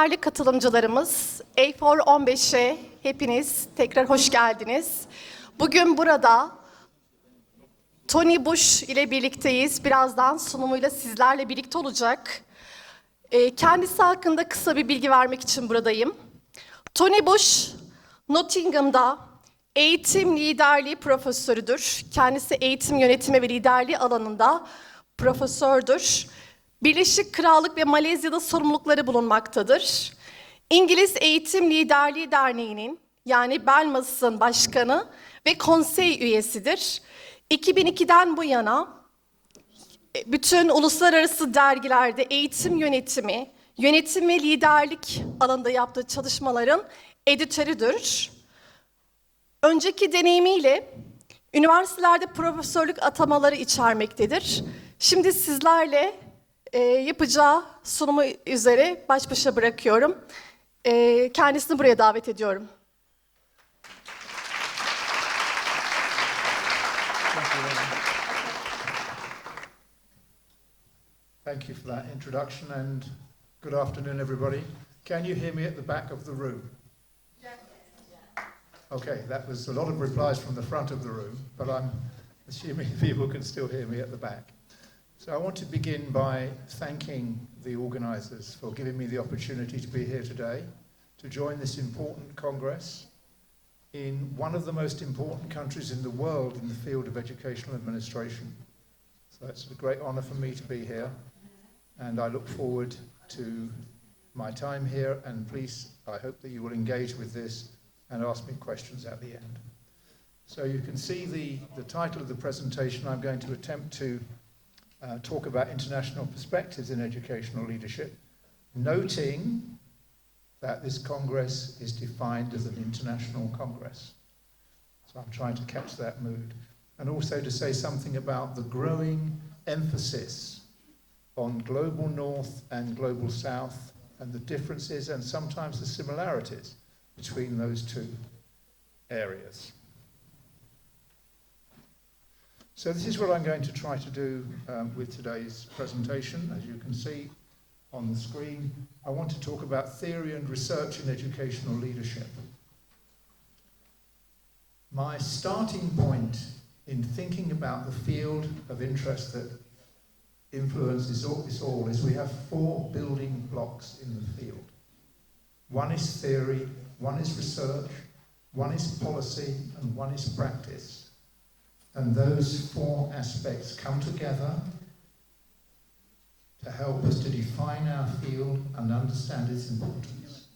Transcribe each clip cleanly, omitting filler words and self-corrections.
Değerli katılımcılarımız, EYFOR 15'e hepiniz tekrar hoş geldiniz. Bugün burada Tony Bush ile birlikteyiz. Birazdan sunumuyla sizlerle birlikte olacak. Kendisi hakkında kısa bir bilgi vermek için buradayım. Tony Bush, Nottingham'da eğitim liderliği profesörüdür. Kendisi eğitim yönetimi ve liderliği alanında profesördür. Birleşik Krallık ve Malezya'da sorumlulukları bulunmaktadır. İngiliz Eğitim Liderliği Derneği'nin yani Belmas'ın başkanı ve konsey üyesidir. 2002'den bu yana bütün uluslararası dergilerde eğitim yönetimi, yönetim ve liderlik alanında yaptığı çalışmaların editörüdür. Önceki deneyimiyle üniversitelerde profesörlük atamaları içermektedir. Şimdi sizlerle yapacağı sunumu üzere baş başa bırakıyorum. Kendisini buraya davet ediyorum. Thank you for that introduction and good afternoon everybody. Can you hear me at the back of the room? Yes. Okay, that was a lot of replies from the front of the room, but I'm assuming people can still hear me at the back. So I want to begin by thanking the organisers for giving me the opportunity to be here today to join this important Congress in one of the most important countries in the world in the field of educational administration. So it's a great honour for me to be here, and I look forward to my time here, and please, I hope that you will engage with this and ask me questions at the end. So you can see the title of the presentation. I'm going to attempt to talk about international perspectives in educational leadership, noting that this Congress is defined as an international Congress. So I'm trying to catch that mood. And also to say something about the growing emphasis on global north and global south and the differences and sometimes the similarities between those two areas. So this is what I'm going to try to do with today's presentation. As you can see on the screen, I want to talk about theory and research in educational leadership. My starting point in thinking about the field of interest that influences us all is we have four building blocks in the field. One is theory, one is research, one is policy, and one is practice. And those four aspects come together to help us to define our field and understand its importance.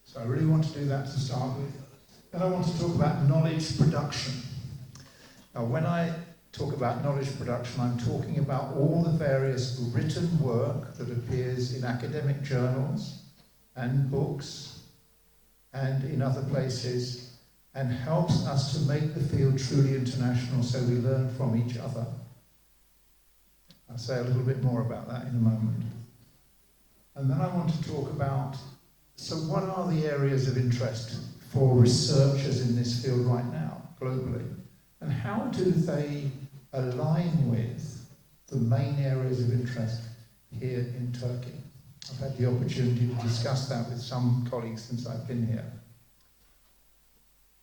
So I really want to do that to start with. Then I want to talk about knowledge production. Now when I talk about knowledge production, I'm talking about all the various written work that appears in academic journals and books and in other places, and helps us to make the field truly international so we learn from each other. I'll say a little bit more about that in a moment. And then I want to talk about, so what are the areas of interest for researchers in this field right now, globally? And how do they align with the main areas of interest here in Turkey? I've had the opportunity to discuss that with some colleagues since I've been here.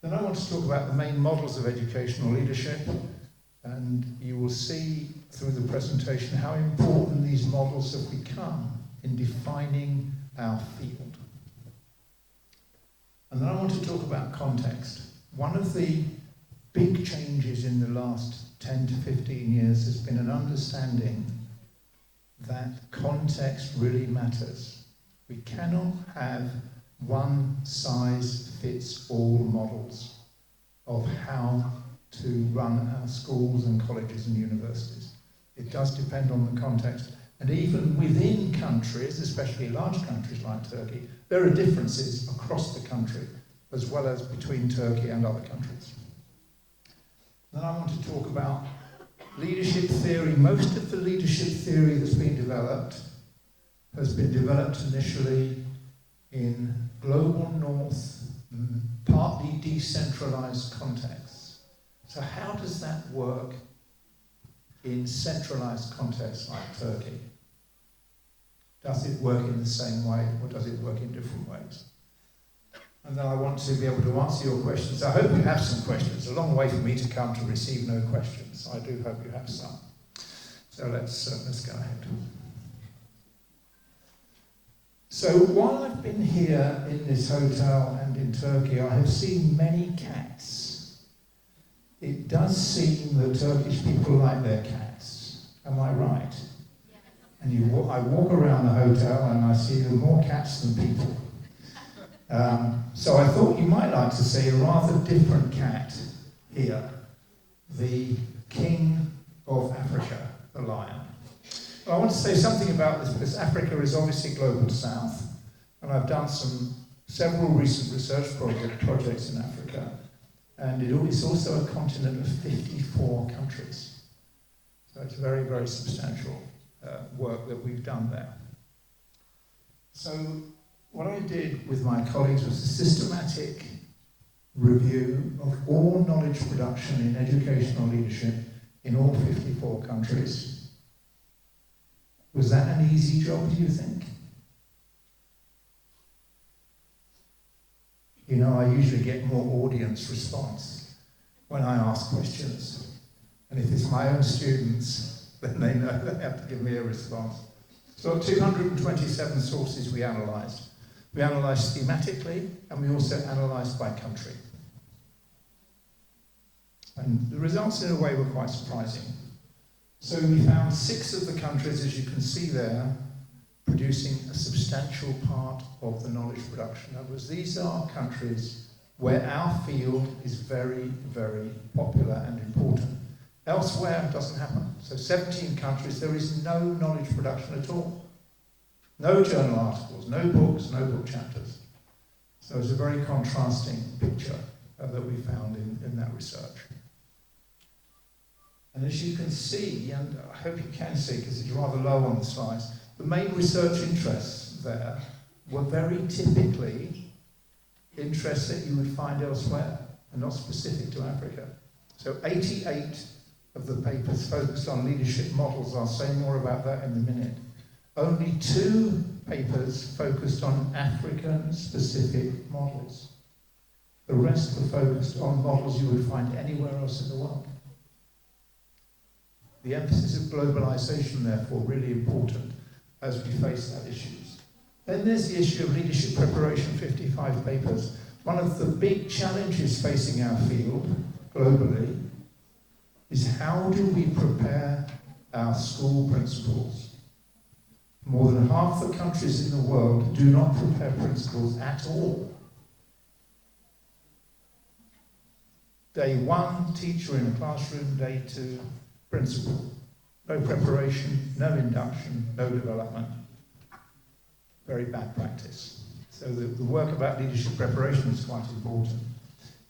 Then I want to talk about the main models of educational leadership, and you will see through the presentation how important these models have become in defining our field. And then I want to talk about context. One of the big changes in the last 10 to 15 years has been an understanding that context really matters. We cannot have one-size-fits-all models of how to run our schools and colleges and universities. It does depend on the context. And even within countries, especially large countries like Turkey, there are differences across the country, as well as between Turkey and other countries. Then I want to talk about leadership theory. Most of the leadership theory that's been developed has been developed initially in global north, partly decentralized contexts. So how does that work in centralized contexts like Turkey? Does it work in the same way, or does it work in different ways? And then I want to be able to answer your questions. I hope you have some questions. It's a long way for me to come to receive no questions. I do hope you have some. So let's go ahead. So while I've been here in this hotel and in Turkey, I have seen many cats. It does seem that Turkish people like their cats. Am I right? And I walk around the hotel and I see more cats than people. So I thought you might like to see a rather different cat here, the king of Africa, the lion. Well, I want to say something about this because Africa is obviously global south, and I've done several recent research projects in Africa, and it is also a continent of 54 countries. So it's very, very substantial work that we've done there. So what I did with my colleagues was a systematic review of all knowledge production in educational leadership in all 54 countries. Was that an easy job, do you think? You know, I usually get more audience response when I ask questions. And if it's my own students, then they know they have to give me a response. So 227 sources we analysed. We analysed thematically, and we also analysed by country. And the results, in a way, were quite surprising. So we found 6 of the countries, as you can see there, producing a substantial part of the knowledge production. In other words, these are countries where our field is very, very popular and important. Elsewhere, it doesn't happen. So 17 countries, there is no knowledge production at all. No journal articles, no books, no book chapters. So it's a very contrasting picture that we found in that research. And as you can see, and I hope you can see because it's rather low on the slides, the main research interests there were very typically interests that you would find elsewhere and not specific to Africa. So 88 of the papers focused on leadership models. I'll say more about that in a minute. Only 2 papers focused on African-specific models. The rest were focused on models you would find anywhere else in the world. The emphasis of globalization, therefore, really important as we face that issues. Then there's the issue of leadership preparation, 55 papers. One of the big challenges facing our field globally is how do we prepare our school principals? More than half the countries in the world do not prepare principals at all. Day 1, teacher in a classroom. Day 2, principal. No preparation, no induction, no development. Very bad practice. So the work about leadership preparation is quite important.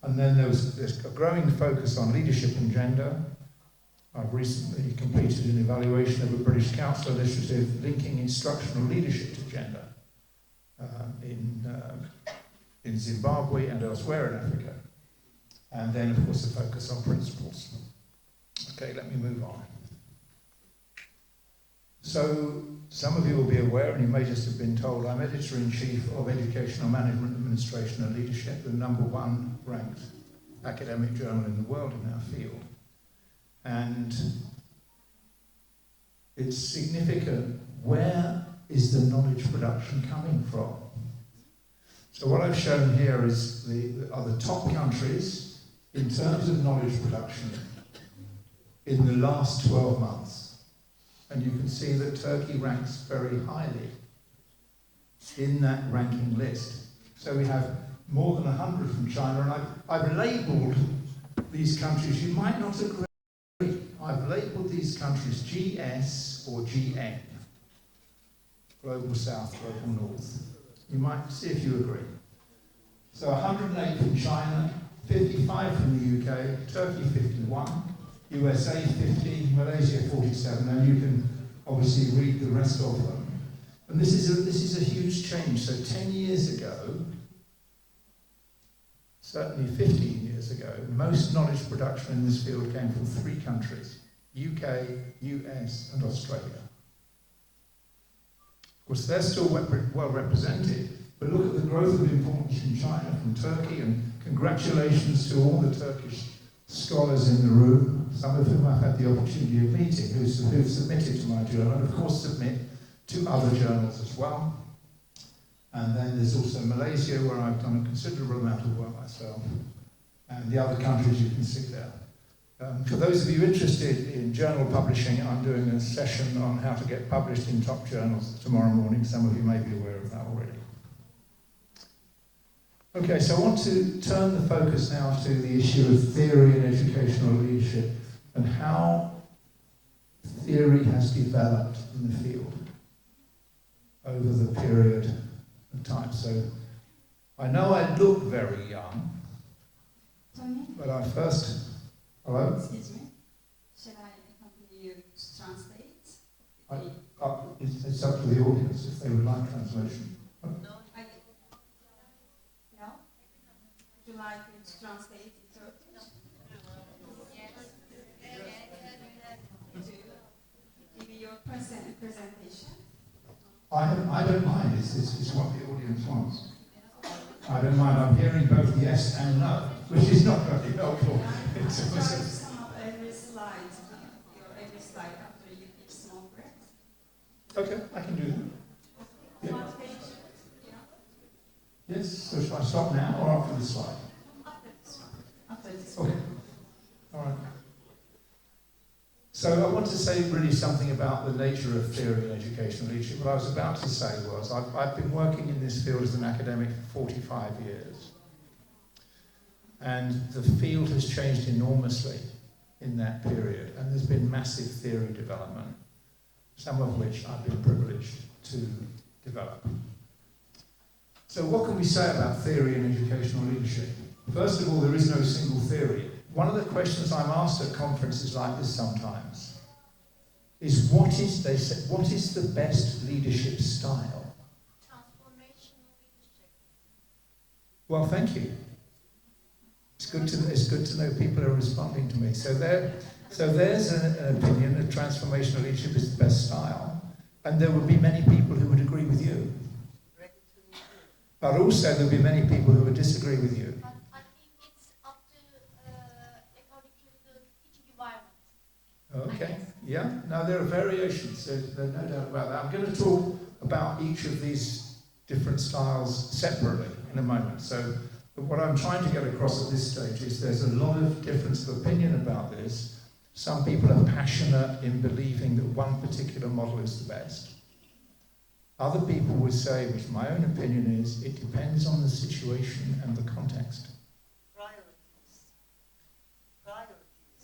And then there's a growing focus on leadership and gender. I've recently completed an evaluation of a British Council initiative linking instructional leadership to gender in Zimbabwe and elsewhere in Africa. And then, of course, a focus on principles. Okay, let me move on. So, some of you will be aware, and you may just have been told, I'm Editor-in-Chief of Educational Management, Administration and Leadership, the #1 ranked academic journal in the world in our field. And it's significant, where is the knowledge production coming from? So what I've shown here are the top countries in terms of knowledge production in the last 12 months. And you can see that Turkey ranks very highly in that ranking list. So we have more than 100 from China, and I've labelled these countries. You might not agree. I've labelled these countries GS or GN. Global South, Global North. You might see if you agree. So 108 from China, 55 from the UK, Turkey 51, USA 50, Malaysia 47, and you can obviously read the rest of them. And this is a huge change. So 10 years ago, certainly 15 years ago, most knowledge production in this field came from 3 countries, UK, US, and Australia. course, they're still well represented, but look at the growth of importance from China, from Turkey, and congratulations to all the Turkish scholars in the room, some of whom I've had the opportunity of meeting, who've submitted to my journal, and of course submit to other journals as well. And then there's also Malaysia, where I've done a considerable amount of work myself, and the other countries you can see there. For those of you interested in journal publishing, I'm doing a session on how to get published in top journals tomorrow morning. Some of you may be aware of that already. Okay, so I want to turn the focus now to the issue of theory and educational leadership and how theory has developed in the field over the period of time. So I know I look very young, but I first... Hello? Excuse me. Shall I accompany you to translate? It's up to the audience if they would like translation. No. No? Would you like me to translate in Turkish? Yes. To give you your presentation? I don't mind. It's what the audience wants. I don't mind. I'm hearing both yes and no, which is not very helpful. Try to sum up every slide, after you take small breaths. Okay, I can do that. Yeah. What page? Yeah. Yes, so shall I stop now or after the slide? After this one. After this one. Okay, all right. So I want to say really something about the nature of theory and educational leadership. What I was about to say was I've been working in this field as an academic for 45 years. And the field has changed enormously in that period. And there's been massive theory development, some of which I've been privileged to develop. So what can we say about theory and educational leadership? First of all, there is no single theory. One of the questions I'm asked at conferences like this sometimes is what is the best leadership style? Transformational leadership. Well, thank you. It's good to know people are responding to me. So there's an opinion that transformational leadership is the best style, and there will be many people who would agree with you. But also there will be many people who would disagree with you. I think it's up to according to the teaching environment. Okay, yeah, now there are variations, so there's no doubt about that. I'm going to talk about each of these different styles separately in a moment. So what I'm trying to get across at this stage is there's a lot of difference of opinion about this. Some people are passionate in believing that one particular model is the best. Other people would say, which my own opinion is, it depends on the situation and the context.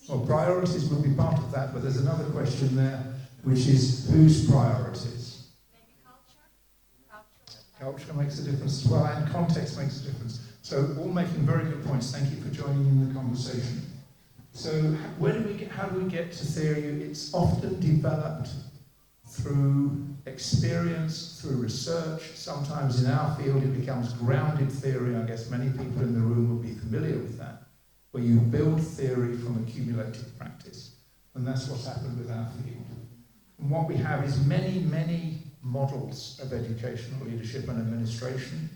Well, priorities would be part of that, but there's another question there, which is whose priorities? Maybe culture? Culture makes a difference as well, and context makes a difference. So, all making very good points. Thank you for joining in the conversation. So, how do we get to theory? It's often developed through experience, through research. Sometimes in our field it becomes grounded theory. I guess many people in the room will be familiar with that, where you build theory from accumulated practice. And that's what's happened with our field. And what we have is many, many models of educational leadership and administration.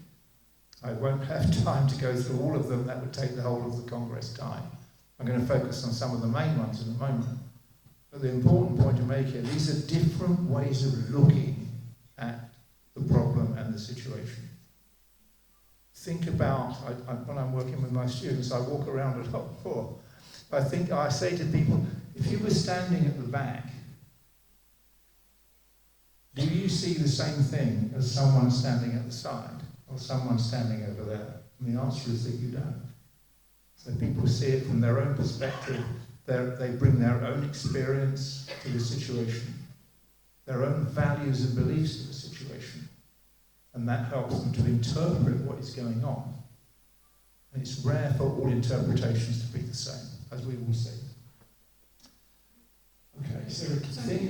I won't have time to go through all of them. That would take the whole of the Congress time. I'm going to focus on some of the main ones in a moment. But the important point to make here, these are different ways of looking at the problem and the situation. Think about, when I'm working with my students, I walk around a lot more. I say to people, if you were standing at the back, do you see the same thing as someone standing at the side or someone standing over there? And the answer is that you don't. So people see it from their own perspective. They bring their own experience to the situation, their own values and beliefs to the situation, and that helps them to interpret what is going on. And it's rare for all interpretations to be the same, as we will see. Okay, so the thing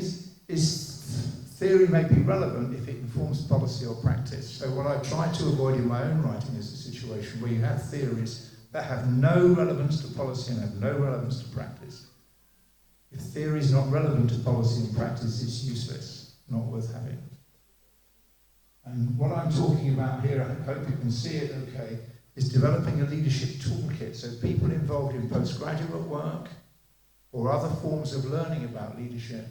is theory may be relevant if it informs policy or practice. So what I try to avoid in my own writing is a situation where you have theories that have no relevance to policy and have no relevance to practice. If theory is not relevant to policy and practice, it's useless, not worth having. And what I'm talking about here, I hope you can see it okay, is developing a leadership toolkit. So people involved in postgraduate work or other forms of learning about leadership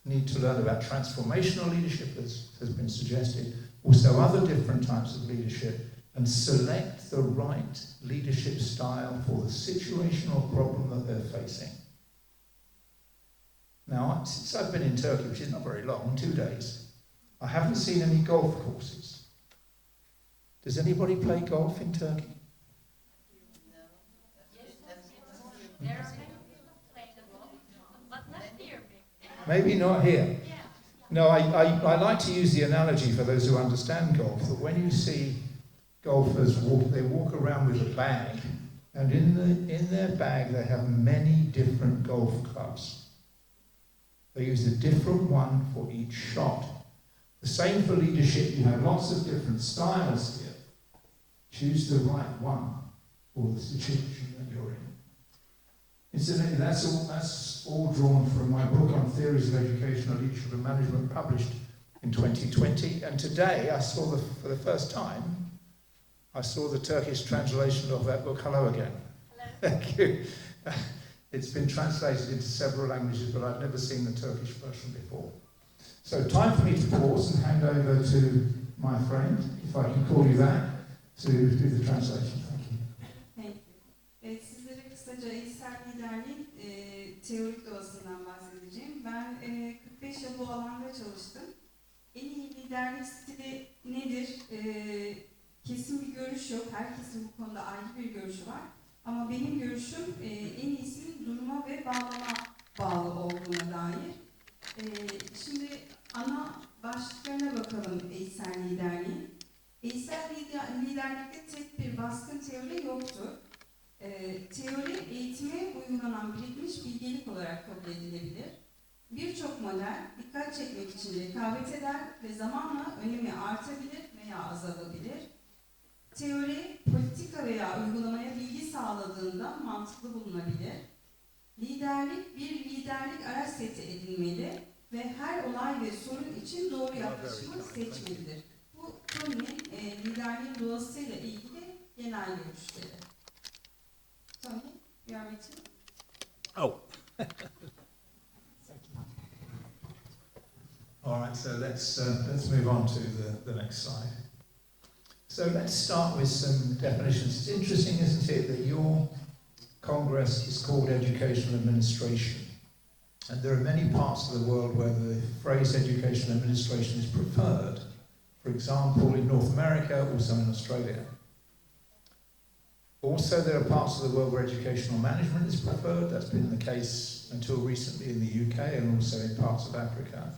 need to learn about transformational leadership, as has been suggested, also other different types of leadership, and select the right leadership style for the situational problem that they're facing. Now, since I've been in Turkey, which is not very long, 2 days, I haven't seen any golf courses. Does anybody play golf in Turkey? No. There are many people playing golf, but not here. Maybe not here. No, I like to use the analogy for those who understand golf, that when you see golfers walk, they walk around with a bag, and in their bag they have many different golf clubs. They use a different one for each shot. The same for leadership. You have lots of different styles here. Choose the right one for the situation that you're in. Incidentally, that's all drawn from my book on theories of educational leadership and management, published in 2020. And today I saw for the first time, I saw the Turkish translation of that book. Hello again. Hello. Thank you. It's been translated into several languages, but I've never seen the Turkish version before. So time for me to pause and hand over to my friend, if I can call you that, to do the translation. Thank you. Thank you. Sizlere kısaca eğitsel liderliğin teorik doğasından bahsedeceğim. Ben 45 yıl bu alanda çalıştım. En iyi liderlik stili nedir? Kesin bir görüş yok. Herkesin bu konuda ayrı bir görüşü var. Ama benim görüşüm en iyisinin duruma ve bağlama bağlı olduğuna dair. Şimdi ana başlıklarına bakalım eğitsel liderliğin. Eğitsel liderlikte tek bir baskın teori yoktur. Teori eğitime uygulanan birikmiş bilgelik olarak kabul edilebilir. Birçok model dikkat çekmek için rekabet eder ve zamanla önemi artabilir veya azalabilir. Teori, politika veya uygulamaya bilgi sağladığında mantıklı bulunabilir. Liderlik bir liderlik araç seti edinmeli ve her olay ve sorun için doğru yaklaşımı seçmelidir. Bu Tony'nin liderliğin doğasıyla ilgili genel görüşleri. Tony, you are ready? Oh. All right, so let's move on to the next slide. So let's start with some definitions. It's interesting, isn't it, that your Congress is called Educational Administration. And there are many parts of the world where the phrase educational administration is preferred. For example, in North America, also in Australia. Also, there are parts of the world where educational management is preferred. That's been the case until recently in the UK and also in parts of Africa.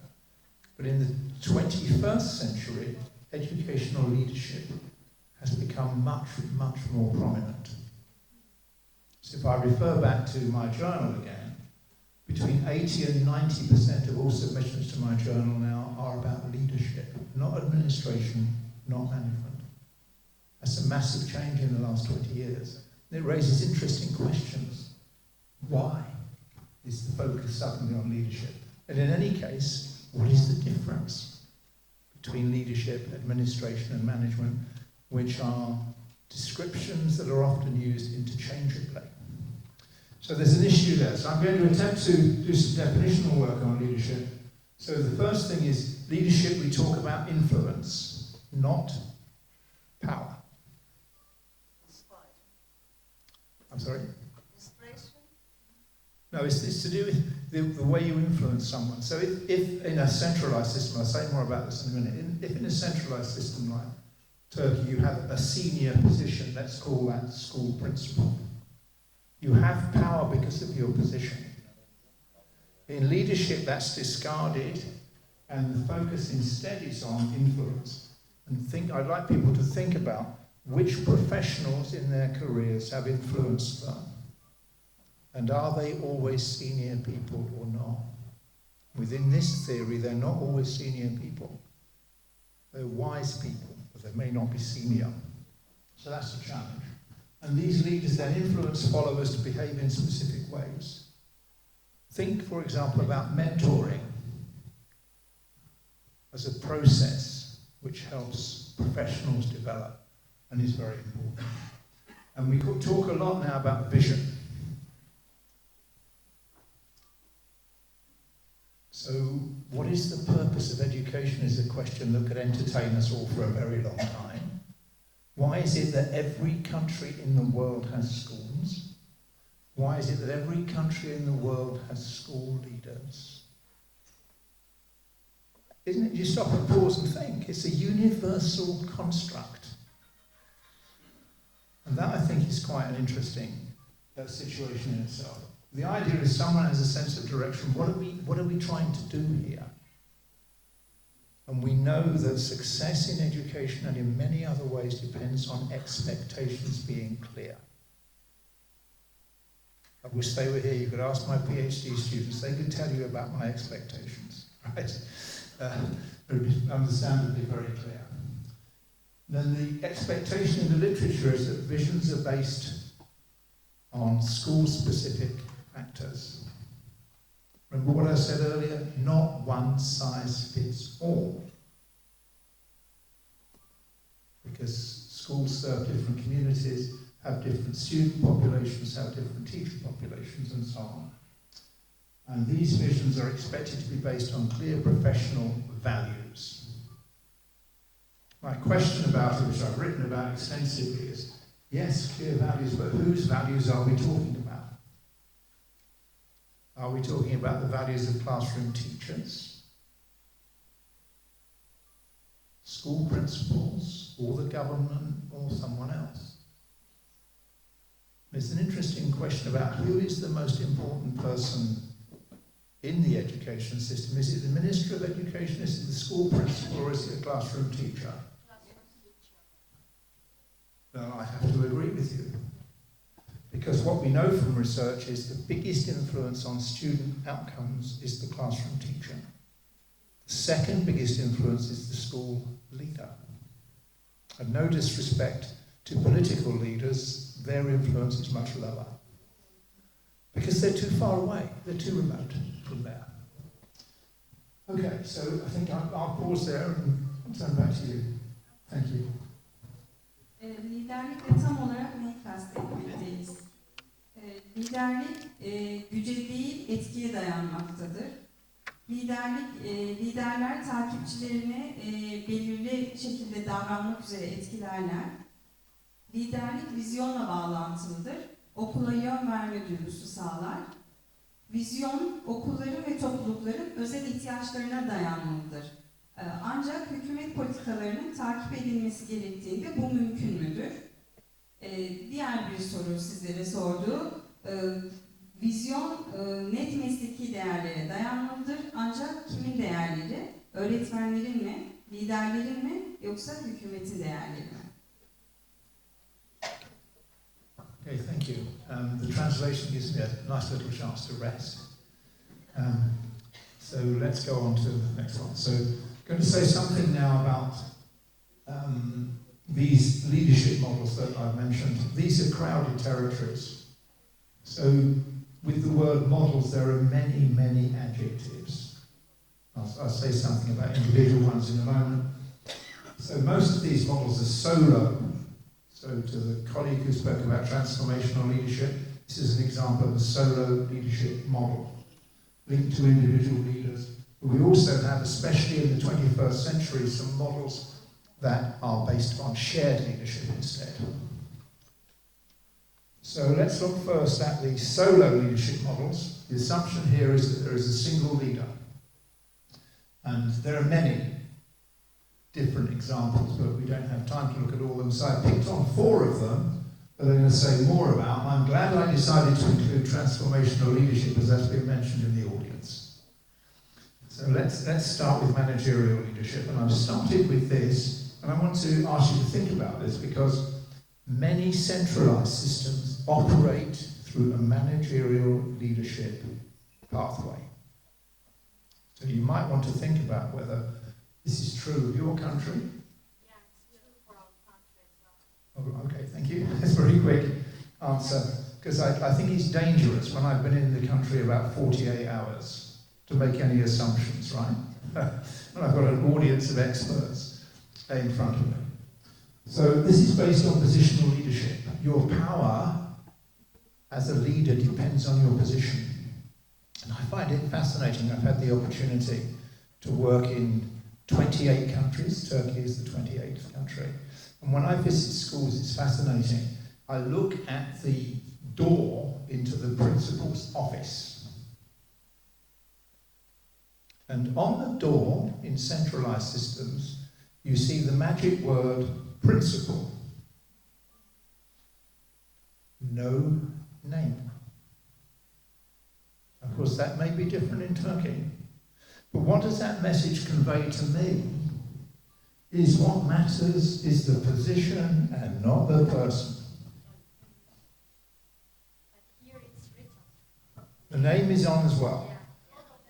But in the 21st century, educational leadership has become much, much more prominent. So if I refer back to my journal again, between 80 and 90% of all submissions to my journal now are about leadership, not administration, not management. That's a massive change in the last 20 years. And it raises interesting questions. Why is the focus suddenly on leadership? And in any case, what is the difference between leadership, administration and management, which are descriptions that are often used interchangeably? So there's an issue there. So I'm going to attempt to do some definitional work on leadership. So the first thing is leadership, we talk about influence, not power. I'm sorry? Inspiration? No, it's to do with the way you influence someone. So if in a centralized system, I'll say more about this in a minute, if in a centralized system like Turkey you have a senior position, let's call that school principal. You have power because of your position. In leadership, that's discarded, and the focus instead is on influence. And I'd like people to think about which professionals in their careers have influenced them. And are they always senior people or not? Within this theory, they're not always senior people. They're wise people, but they may not be senior. So that's the challenge. And these leaders then influence followers to behave in specific ways. Think, for example, about mentoring as a process. which helps professionals develop and is very important. And we could talk a lot now about vision. So what is the purpose of education is a question that could entertain us all for a very long time. Why is it that every country in the world has schools? Why is it that every country in the world has school leaders? Isn't it? You stop and pause and think. It's a universal construct. And that, I think, is quite an interesting situation in itself. The idea is someone has a sense of direction. What are we trying to do here? And we know that success in education and in many other ways depends on expectations being clear. I wish they were here. You could ask my PhD students. They could tell you about my expectations. Right? They're understandably very clear. Then the expectation in the literature is that visions are based on school-specific factors. Remember what I said earlier? Not one size fits all. Because schools serve different communities, have different student populations, have different teacher populations, and so on. And these visions are expected to be based on clear professional values. My question about it, which I've written about extensively, is, yes, clear values, but whose values are we talking about? Are we talking about the values of classroom teachers, school principals, or the government, or someone else? It's an interesting question about who is the most important person in the education system. Is it the Minister of Education, is it the school principal, or is it a classroom teacher? No, I have to agree with you. Because what we know from research is the biggest influence on student outcomes is the classroom teacher. The second biggest influence is the school leader. And no disrespect to political leaders, their influence is much lower. Because they're too far away, they're too remote from there. Okay, so I think I'll pause there and turn back to you. Thank you. Liderlikle tam olarak neyi kastetmekteyiz? Liderlik güce değil etkiye dayanmaktadır. Liderler takipçilerine belirli şekilde davranmak üzere etkilerler. Liderlik vizyonla bağlantılıdır. Okula yön verme duygusu sağlar. Vizyon okulların ve toplulukların özel ihtiyaçlarına dayanmalıdır. Ancak hükümet politikalarının takip edilmesi gerektiğinde bu mümkün müdür? Diğer bir soru sizlere sordu. Vizyon net mesleki değerlere dayanmalıdır. Ancak kimin değerleri? Öğretmenlerin mi? Liderlerin mi? Yoksa hükümetin değerleri mi? Okay, thank you. The translation gives me a nice little chance to rest. So let's go on to the next one. So I'm going to say something now about these leadership models that I've mentioned. These are crowded territories. So with the word models, there are many, many adjectives. I'll say something about individual ones in a moment. So most of these models are solo. So to the colleague who spoke about transformational leadership, this is an example of a solo leadership model linked to individual leaders. But we also have, especially in the 21st century, some models that are based on shared leadership instead. So let's look first at the solo leadership models. The assumption here is that there is a single leader. And there are many different examples, but we don't have time to look at all of them. So I picked on 4 of them that I'm going to say more about. I'm glad I decided to include transformational leadership, as that's been mentioned in the audience. So let's start with managerial leadership. And I've started with this, and I want to ask you to think about this, because many centralized systems operate through a managerial leadership pathway. So you might want to think about whether this is true of your country. Yeah, it's true for our country as well. Oh, okay, thank you. That's a very quick answer, because I think it's dangerous when I've been in the country about 48 hours to make any assumptions, right? And I've got an audience of experts. in front of me. So this is based on positional leadership. Your power as a leader depends on your position. And I find it fascinating. I've had the opportunity to work in 28 countries. Turkey is the 28th country. And when I visit schools, it's fascinating. I look at the door into the principal's office. And on the door in centralized systems, you see the magic word principal. No name. Of course, that may be different in Turkey. But what does that message convey to me? Is what matters is the position and not the person. Here it's written. The name is on as well.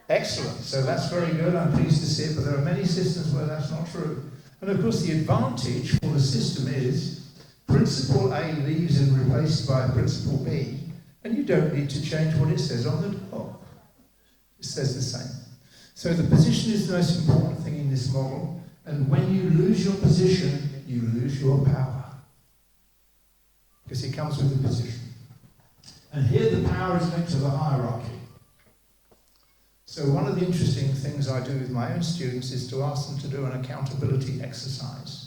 Excellent. So that's very good. I'm pleased to see it. But there are many systems where that's not true. And of course, the advantage for the system is Principal A leaves and replaced by Principal B, and you don't need to change what it says on the door. It says the same. So the position is the most important thing in this model, and when you lose your position, you lose your power. Because it comes with the position. And here the power is linked to the hierarchy. So one of the interesting things I do with my own students is to ask them to do an accountability exercise.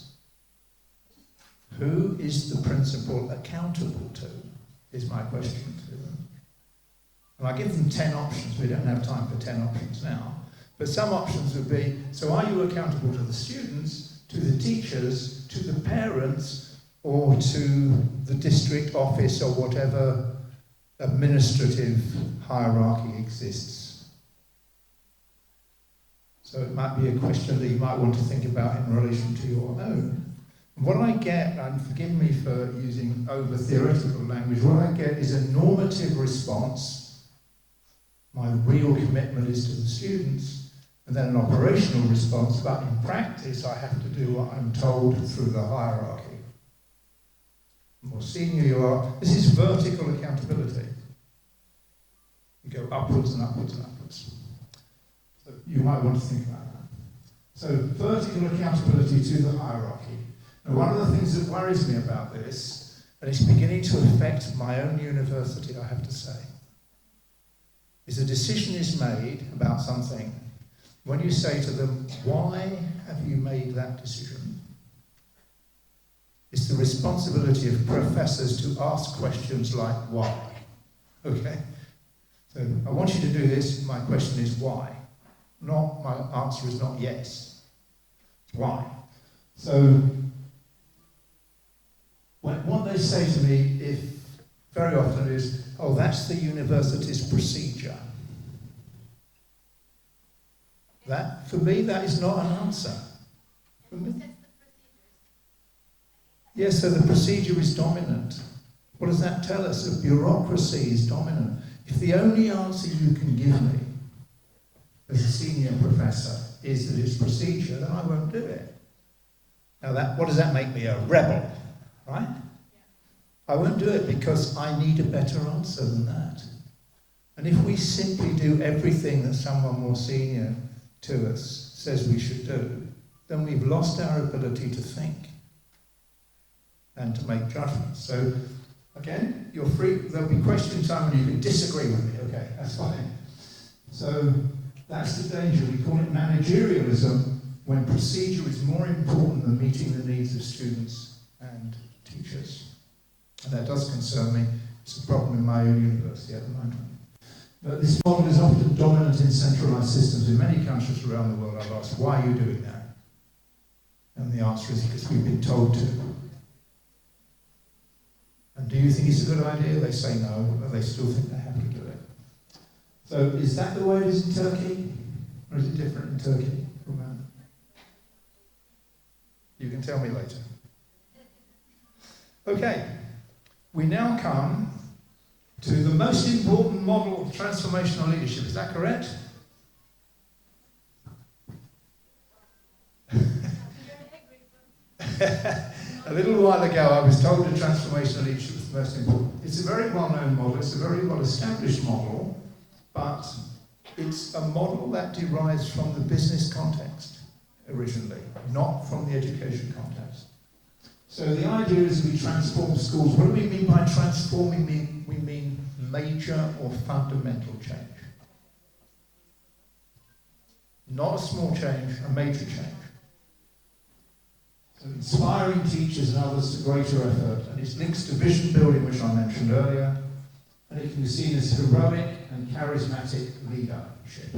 Who is the principal accountable to, is my question to them. And I give them 10 options. We don't have time for 10 options now. But some options would be, so are you accountable to the students, to the teachers, to the parents, or to the district office or whatever administrative hierarchy exists? So it might be a question that you might want to think about in relation to your own. What I get, and forgive me for using over-theoretical language, what I get is a normative response. My real commitment is to the students, and then an operational response, but in practice I have to do what I'm told through the hierarchy. The more senior you are, this is vertical accountability. You go upwards and upwards and upwards. So you might want to think about that. So vertical accountability to the hierarchy. Now, one of the things that worries me about this, and it's beginning to affect my own university, I have to say, is a decision is made about something. When you say to them, why have you made that decision? It's the responsibility of professors to ask questions like, why? Okay? So, I want you to do this, my question is why? Not, my answer is not yes. Why? So, what they say to me very often is, oh, that's the university's procedure. That, for me, that is not an answer. For me. Yes, so the procedure is dominant. What does that tell us? A bureaucracy is dominant. If the only answer you can give me as a senior professor is that it's procedure, then I won't do it. Now, what does that make me? A rebel, right? I won't do it because I need a better answer than that. And if we simply do everything that someone more senior to us says we should do, then we've lost our ability to think and to make judgments. So, again, you're free. There'll be question time and you can disagree with me. Okay, that's fine. So, that's the danger. We call it managerialism when procedure is more important than meeting the needs of students and teachers. And that does concern me. It's a problem in my own university at the moment. But this model is often dominant in centralized systems. In many countries around the world, I've asked, why are you doing that? And the answer is because we've been told to. And do you think it's a good idea? They say no, but they still think they have to do it. So is that the way it is in Turkey? Or is it different in Turkey? You can tell me later. Okay, we now come to the most important model of transformational leadership. Is that correct? A little while ago, I was told that transformational leadership was the most important. It's a very well-known model, it's a very well-established model, but it's a model that derives from the business context. originally, not from the education context. So the idea is we transform schools. What do we mean by transforming? We mean major or fundamental change. Not a small change, a major change. So inspiring teachers and others to greater effort, and it links to vision building, which I mentioned earlier, and it can be seen as heroic and charismatic leadership.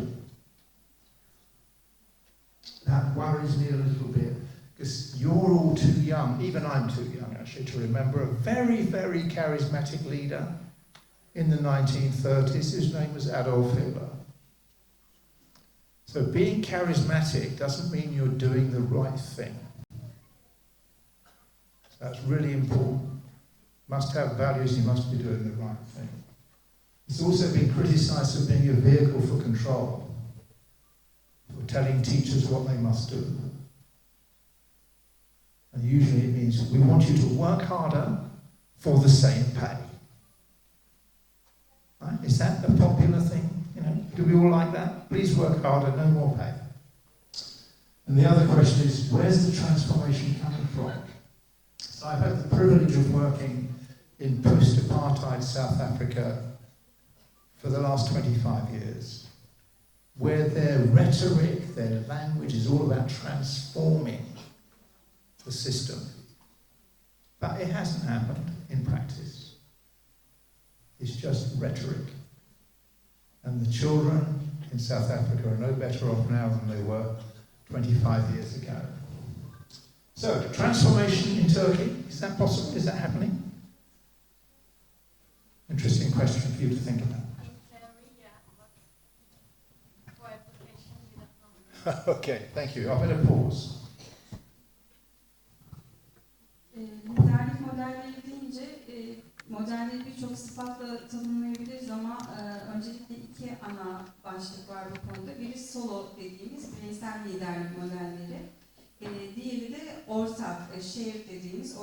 That worries me a little bit, because you're all too young, even I'm too young actually, to remember a very, very charismatic leader in the 1930s. His name was Adolf Hitler. So being charismatic doesn't mean you're doing the right thing. So that's really important. Must have values, you must be doing the right thing. It's also been criticised for being a vehicle for control, for telling teachers what they must do. And usually it means we want you to work harder for the same pay. Right? Is that a popular thing? You know, do we all like that? Please work harder, no more pay. And the other question is, where's the transformation coming from? So I've had the privilege of working in post-apartheid South Africa for the last 25 years, where their rhetoric, their language is all about transforming the system. But it hasn't happened in practice. It's just rhetoric. And the children in South Africa are no better off now than they were 25 years ago. So, transformation in Turkey, is that possible? Is that happening? Interesting question for you to think about. In theory, yeah, but for application, we don't know. Okay, thank you. I better pause. Liderlik modelleri deyince modelleri birçok sıfatla tanımlayabiliriz ama öncelikle iki ana başlık var bu konuda. Biri solo dediğimiz bireysel liderlik modelleri. Diğeri de ortak, shared dediğimiz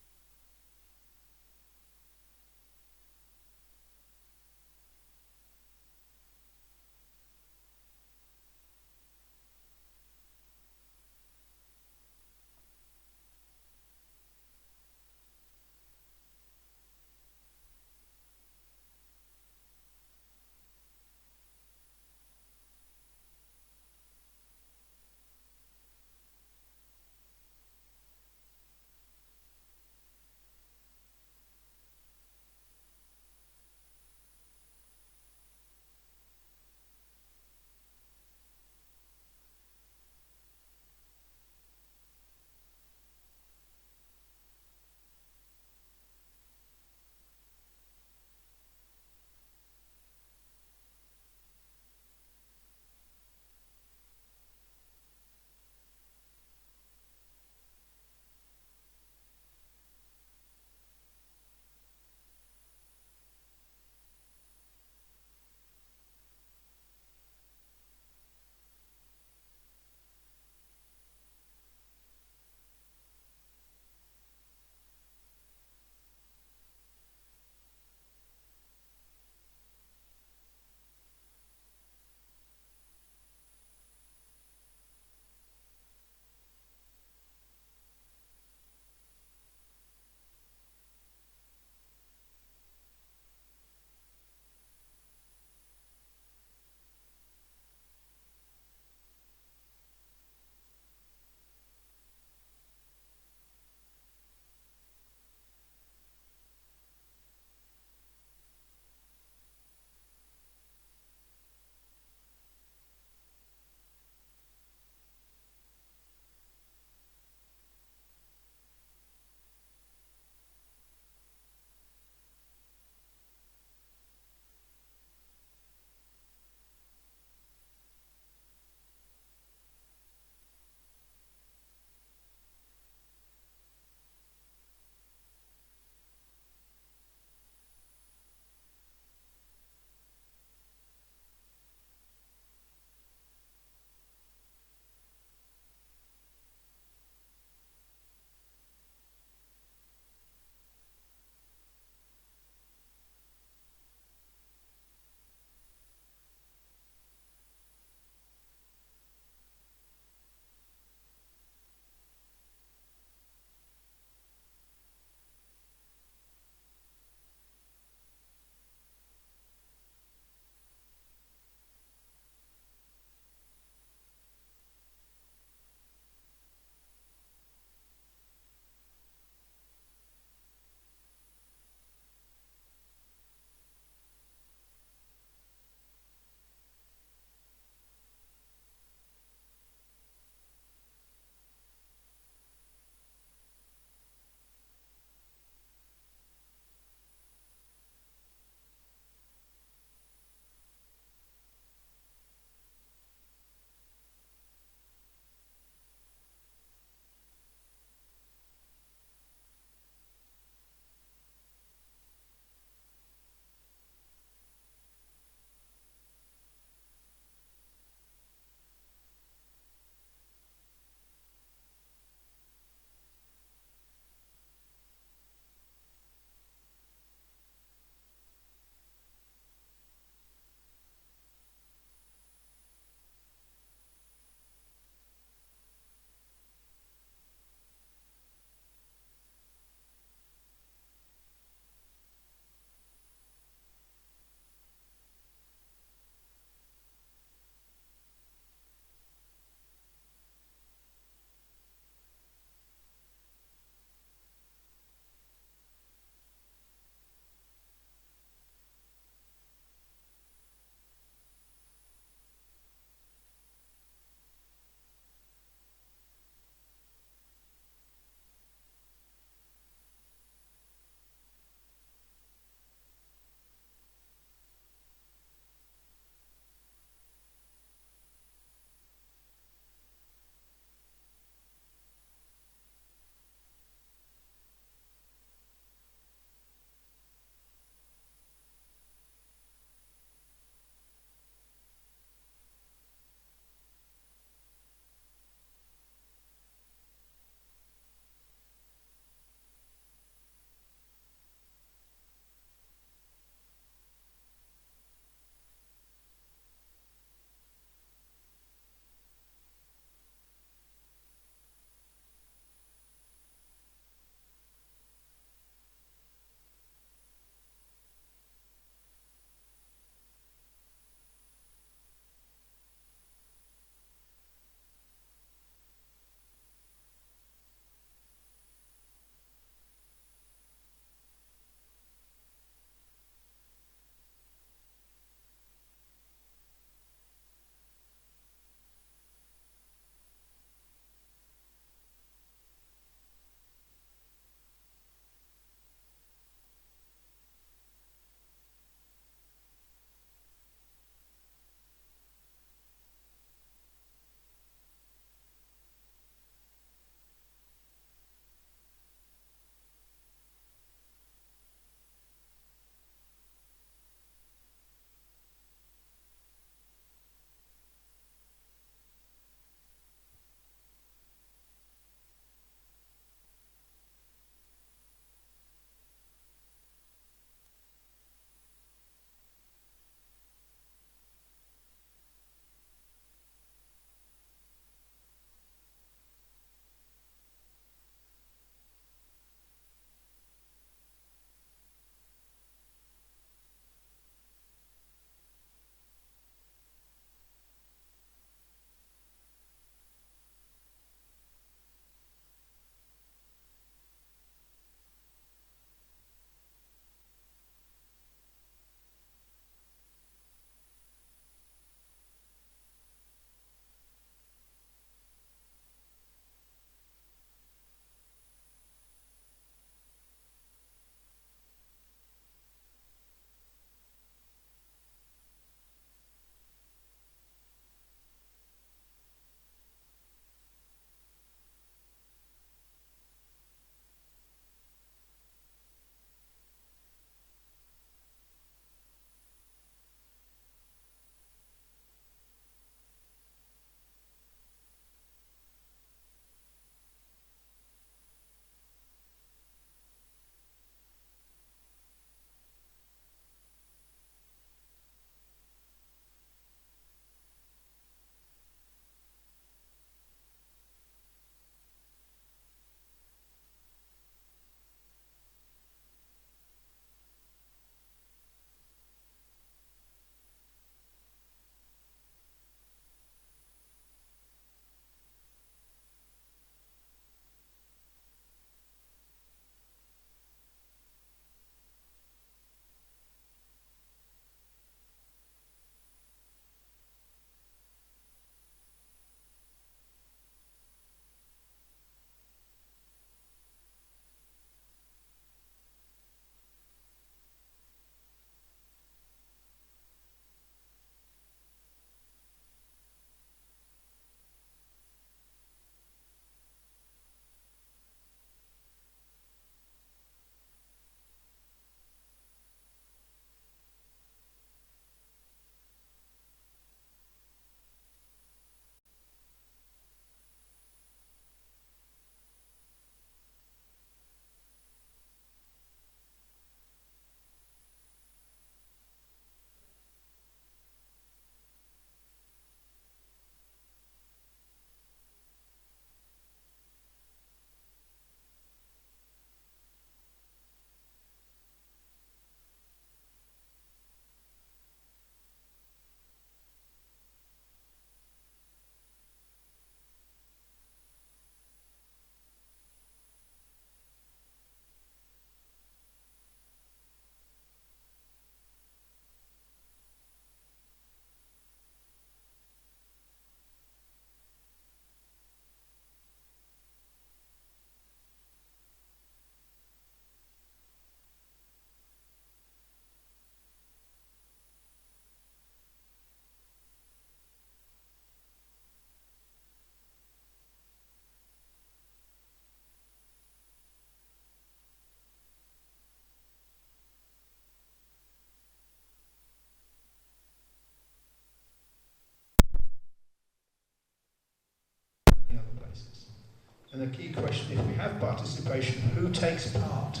And the key question, if we have participation, who takes part?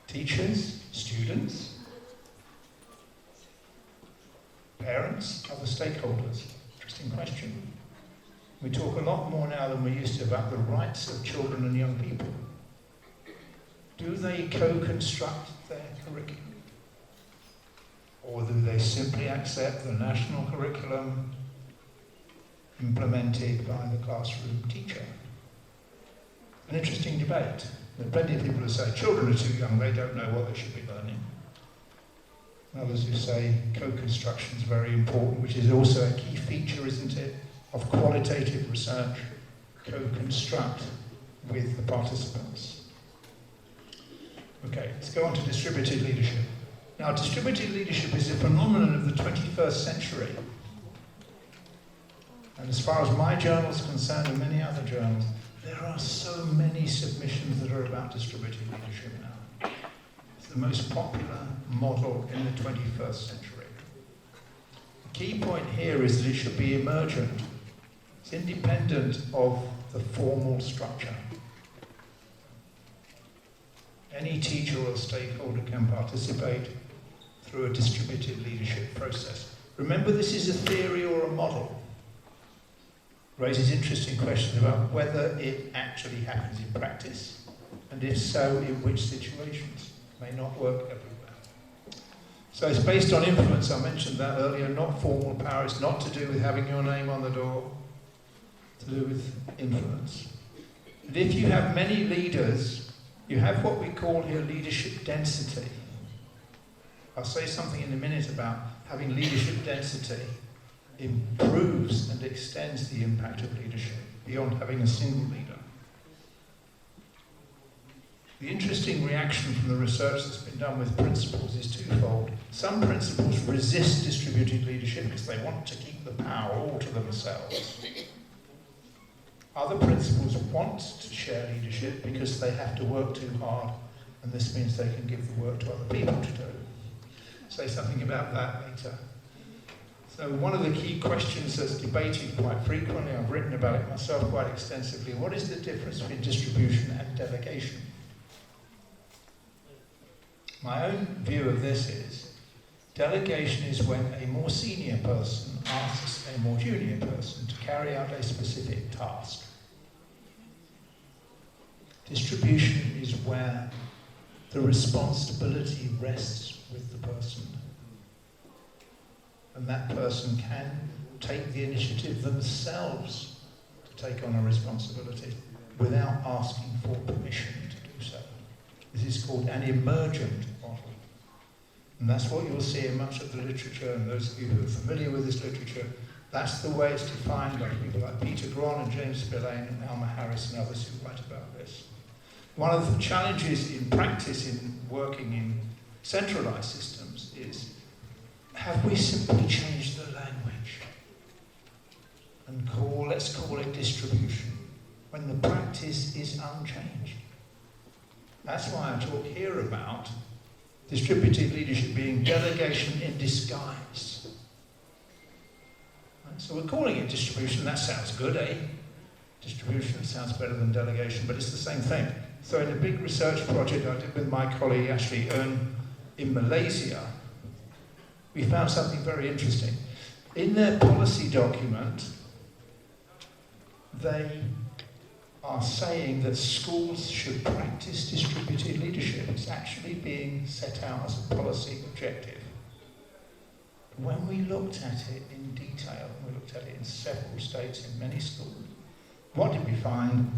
Teachers, students, parents, other stakeholders? Interesting question. We talk a lot more now than we used to about the rights of children and young people. Do they co-construct their curriculum? Or do they simply accept the national curriculum implemented by the classroom teacher? An interesting debate. There are plenty of people who say children are too young, they don't know what they should be learning. And others who say co-construction is very important, which is also a key feature, isn't it, of qualitative research. Co-construct with the participants. Okay, let's go on to distributed leadership. Now, distributed leadership is a phenomenon of the 21st century. And as far as my journal is concerned, and many other journals, there are so many submissions that are about distributed leadership now. It's the most popular model in the 21st century. The key point here is that it should be emergent. It's independent of the formal structure. Any teacher or stakeholder can participate through a distributed leadership process. Remember, this is a theory or a model. Raises interesting questions about whether it actually happens in practice, and if so, in which situations. It may not work everywhere. So it's based on influence. I mentioned that earlier, not formal power. It's not to do with having your name on the door. It's to do with influence. And if you have many leaders, you have what we call here leadership density. I'll say something in a minute about having leadership density improves and extends the impact of leadership beyond having a single leader. The interesting reaction from the research that's been done with principals is twofold. Some principals resist distributed leadership because they want to keep the power all to themselves. Other principals want to share leadership because they have to work too hard, and this means they can give the work to other people to do. Say something about that later. So one of the key questions that's debated quite frequently, I've written about it myself quite extensively, what is the difference between distribution and delegation? My own view of this is, delegation is when a more senior person asks a more junior person to carry out a specific task. Distribution is where the responsibility rests with the person. And that person can take the initiative themselves to take on a responsibility without asking for permission to do so. This is called an emergent model. And that's what you'll see in much of the literature, and those of you who are familiar with this literature, that's the way it's defined by people like Peter Gron and James Spillane and Alma Harris and others who write about this. One of the challenges in practice in working in centralized systems is, have we simply changed the language and let's call it distribution, when the practice is unchanged? That's why I talk here about distributed leadership being delegation in disguise. Right? So we're calling it distribution. That sounds good, eh? Distribution sounds better than delegation, but it's the same thing. So in a big research project I did with my colleague Ashley Earn in Malaysia, we found something very interesting. In their policy document, they are saying that schools should practice distributed leadership. It's actually being set out as a policy objective. When we looked at it in detail, we looked at it in several states, in many schools, what did we find?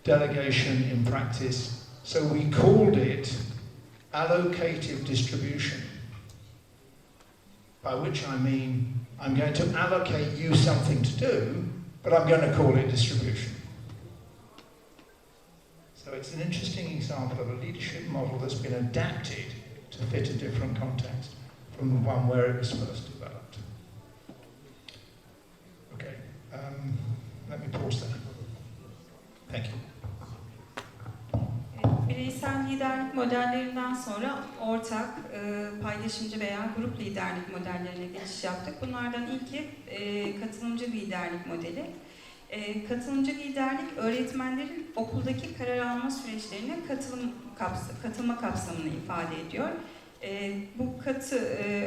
Delegation in practice. So we called it allocative distribution, by which I mean I'm going to allocate you something to do, but I'm going to call it distribution. So it's an interesting example of a leadership model that's been adapted to fit a different context from the one where it was first developed. Okay, let me pause there. Thank you. Bireysel liderlik modellerinden sonra ortak, paylaşımcı veya grup liderlik modellerine geçiş yaptık. Bunlardan ilki katılımcı liderlik modeli. Katılımcı liderlik, öğretmenlerin okuldaki karar alma süreçlerine katılma kapsamını ifade ediyor. Bu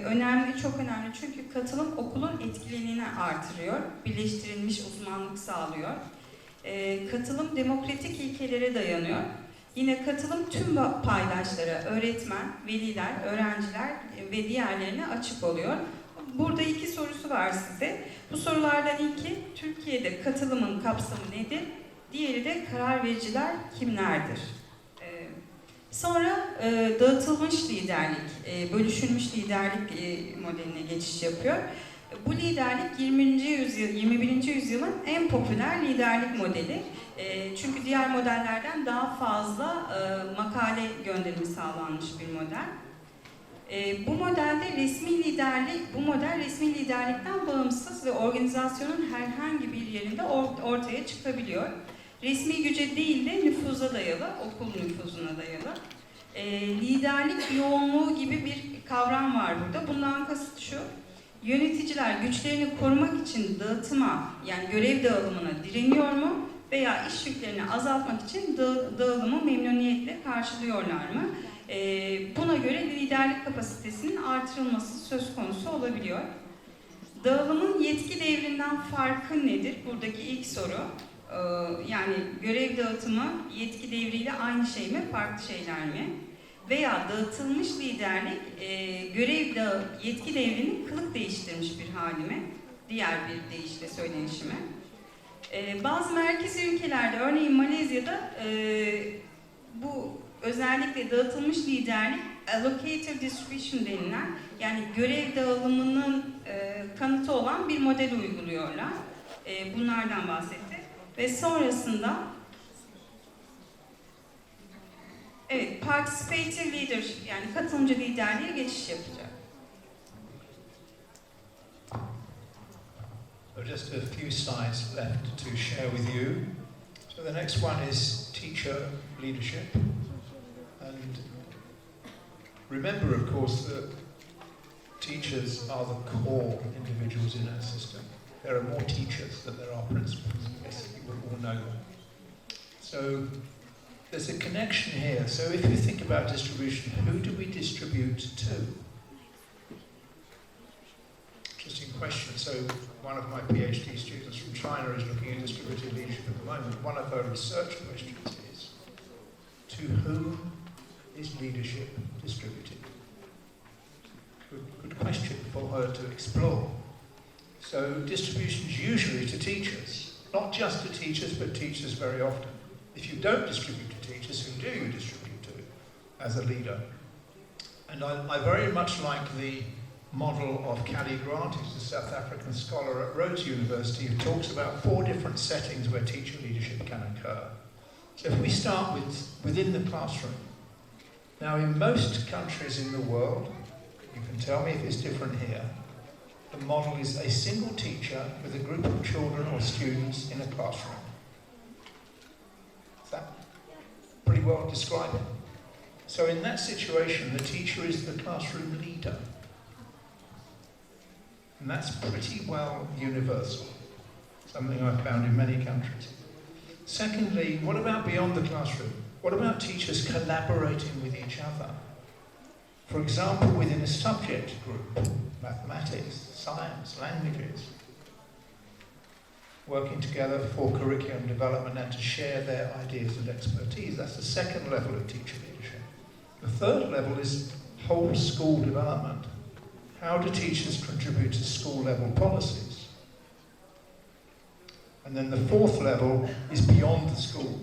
önemli, çok önemli çünkü katılım okulun etkinliğini artırıyor, birleştirilmiş uzmanlık sağlıyor. Katılım demokratik ilkelere dayanıyor. Yine katılım tüm paydaşlara, öğretmen, veliler, öğrenciler ve diğerlerine açık oluyor. Burada 2 sorusu var size. Bu sorulardan ilki, Türkiye'de katılımın kapsamı nedir? Diğeri de karar vericiler kimlerdir? Sonra dağıtılmış liderlik, bölüşülmüş liderlik modeline geçiş yapıyor. Bu liderlik 21. yüzyılın en popüler liderlik modeli. Çünkü diğer modellerden daha fazla makale gönderimi sağlanmış bir model. Bu model resmi liderlikten bağımsız ve organizasyonun herhangi bir yerinde ortaya çıkabiliyor. Resmi güce değil de nüfuza dayalı, okul nüfuzuna dayalı. Liderlik yoğunluğu gibi bir kavram var burada. Bundan kasıt şu, yöneticiler güçlerini korumak için dağıtıma, yani görev dağılımına direniyor mu veya iş yüklerini azaltmak için dağılımı memnuniyetle karşılıyorlar mı? Buna göre liderlik kapasitesinin artırılması söz konusu olabiliyor. Dağılımın yetki devrinden farkı nedir? Buradaki ilk soru. Yani görev dağıtımı yetki devriyle aynı şey mi, farklı şeyler mi? Veya dağıtılmış liderlik yetki devrinin kılık değiştirmiş bir hali mi? Diğer bir deyişle söylenişi mi? Bazı merkezi ülkelerde, örneğin Malezya'da bu özellikle dağıtılmış liderlik allocator distribution denilen, yani görev dağılımının kanıtı olan bir model uyguluyorlar. Bunlardan bahsetti. Ve sonrasında evet, participative leadership, yani katılımcı liderliğe geçiş yapacak. So just a few slides left to share with you. So the next one is teacher leadership. And remember, of course, that teachers are the core individuals in our system. There are more teachers than there are principals. Yes, you will all know that. So there's a connection here. So if you think about distribution, who do we distribute to? Interesting question. So one of my PhD students from China is looking at distributed leadership at the moment. One of her research questions is, to whom is leadership distributed? Good question for her to explore. So distribution is usually to teachers, not just to teachers, but teachers very often. If you don't distribute to teachers, who do you distribute to as a leader? And I very much like the model of Cally Grant, who's a South African scholar at Rhodes University, who talks about 4 different settings where teacher leadership can occur. So if we start within the classroom. Now, in most countries in the world, you can tell me if it's different here, the model is a single teacher with a group of children or students in a classroom. Is that pretty well describing? So in that situation, the teacher is the classroom leader. And that's pretty well universal, something I've found in many countries. Secondly, what about beyond the classroom? What about teachers collaborating with each other? For example, within a subject group, mathematics, science, languages, working together for curriculum development and to share their ideas and expertise. That's the second level of teacher leadership. The third level is whole school development. How do teachers contribute to school level policies? And then the fourth level is beyond the school.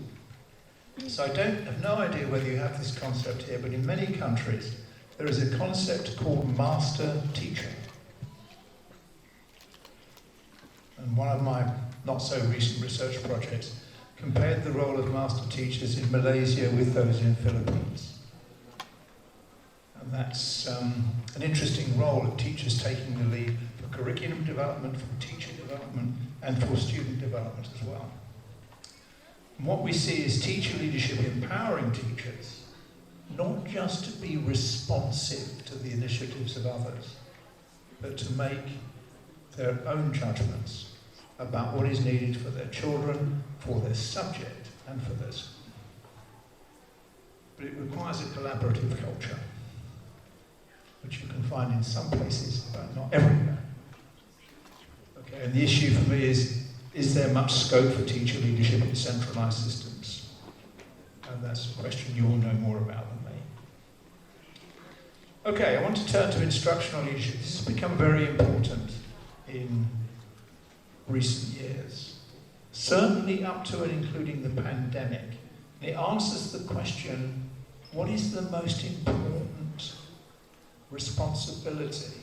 So I have no idea whether you have this concept here, but in many countries there is a concept called master teacher. And one of my not so recent research projects compared the role of master teachers in Malaysia with those in the Philippines. And that's an interesting role of teachers taking the lead for curriculum development, for teacher development, and for student development as well. And what we see is teacher leadership empowering teachers, not just to be responsive to the initiatives of others, but to make their own judgments about what is needed for their children, for their subject, and for their school. But it requires a collaborative culture, which you can find in some places, but not everywhere. Okay, and the issue for me is there much scope for teacher leadership in centralised systems? And that's a question you all know more about than me. Okay, I want to turn to instructional leadership. This has become very important in recent years, certainly up to and including the pandemic. And it answers the question, what is the most important responsibility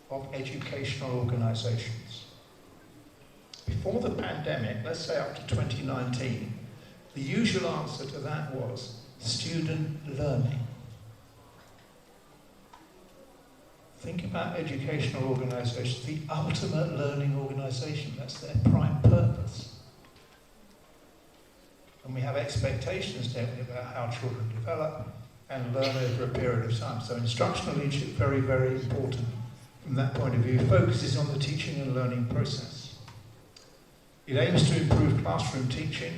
of educational organisations? Before the pandemic, let's say up to 2019, the usual answer to that was student learning. Think about educational organisations, the ultimate learning organisation, that's their prime purpose. And we have expectations, don't we, about how children develop and learn over a period of time. So instructional leadership, very, very important from that point of view, focuses on the teaching and learning process. It aims to improve classroom teaching,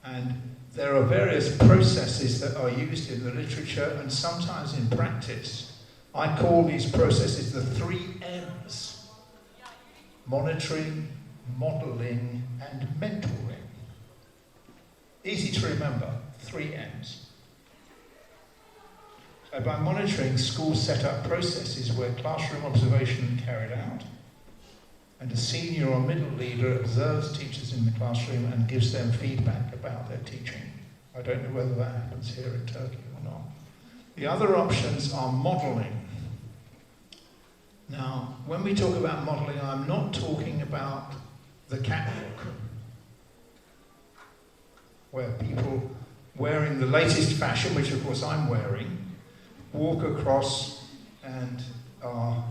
and there are various processes that are used in the literature and sometimes in practice. I call these processes the 3 M's: monitoring, modelling, and mentoring. Easy to remember, 3 M's. So by monitoring, schools set up processes where classroom observation is carried out, and a senior or middle leader observes teachers in the classroom and gives them feedback about their teaching. I don't know whether that happens here in Turkey or not. The other options are modelling. Now, when we talk about modelling, I'm not talking about the catwalk, where people wearing the latest fashion, which of course I'm wearing, walk across and are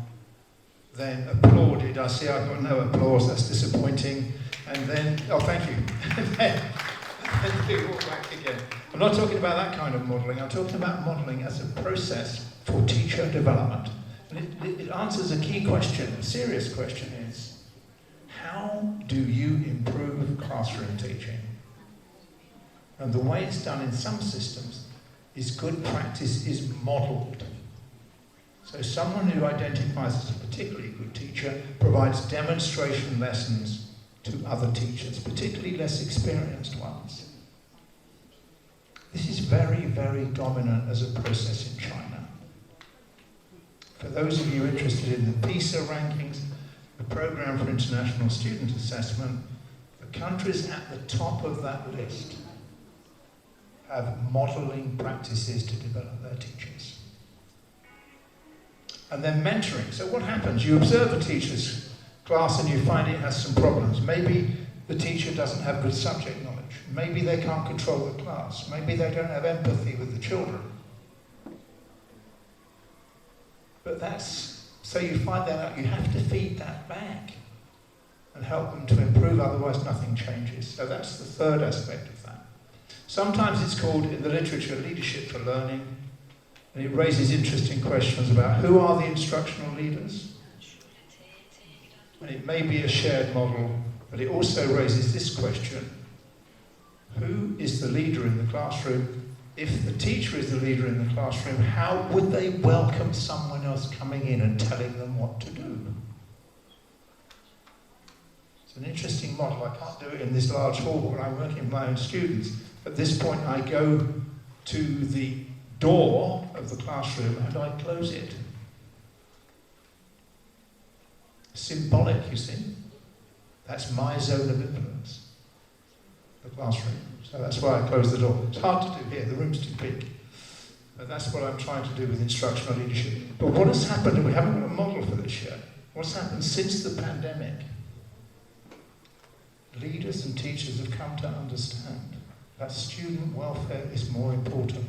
then applauded. I see I've got no applause, that's disappointing. And then, oh, thank you. and then they walk back again. I'm not talking about that kind of modelling. I'm talking about modelling as a process for teacher development. And it answers a key question, a serious question is, how do you improve classroom teaching? And the way it's done in some systems is good practice is modelled. So someone who identifies as a particularly good teacher provides demonstration lessons to other teachers, particularly less experienced ones. This is very, very dominant as a process in China. For those of you interested in the PISA rankings, the Programme for International Student Assessment, the countries at the top of that list have modelling practices to develop their teachers. And then mentoring. So what happens? You observe a teacher's class and you find it has some problems. Maybe the teacher doesn't have good subject knowledge. Maybe they can't control the class. Maybe they don't have empathy with the children. But so you find that out, you have to feed that back and help them to improve, otherwise nothing changes. So that's the third aspect of that. Sometimes it's called, in the literature, leadership for learning, and it raises interesting questions about who are the instructional leaders. And it may be a shared model, but it also raises this question: who is the leader in the classroom? If the teacher is the leader in the classroom, how would they welcome someone else coming in and telling them what to do? It's an interesting model. I can't do it in this large hall when I'm working with my own students. At this point, I go to the door of the classroom and I close it. Symbolic, you see. That's my zone of influence, the classroom. So that's why I close the door. It's hard to do here, the room's too big. But that's what I'm trying to do with instructional leadership. But what has happened, and we haven't got a model for this yet, what's happened since the pandemic? Leaders and teachers have come to understand that student welfare is more important.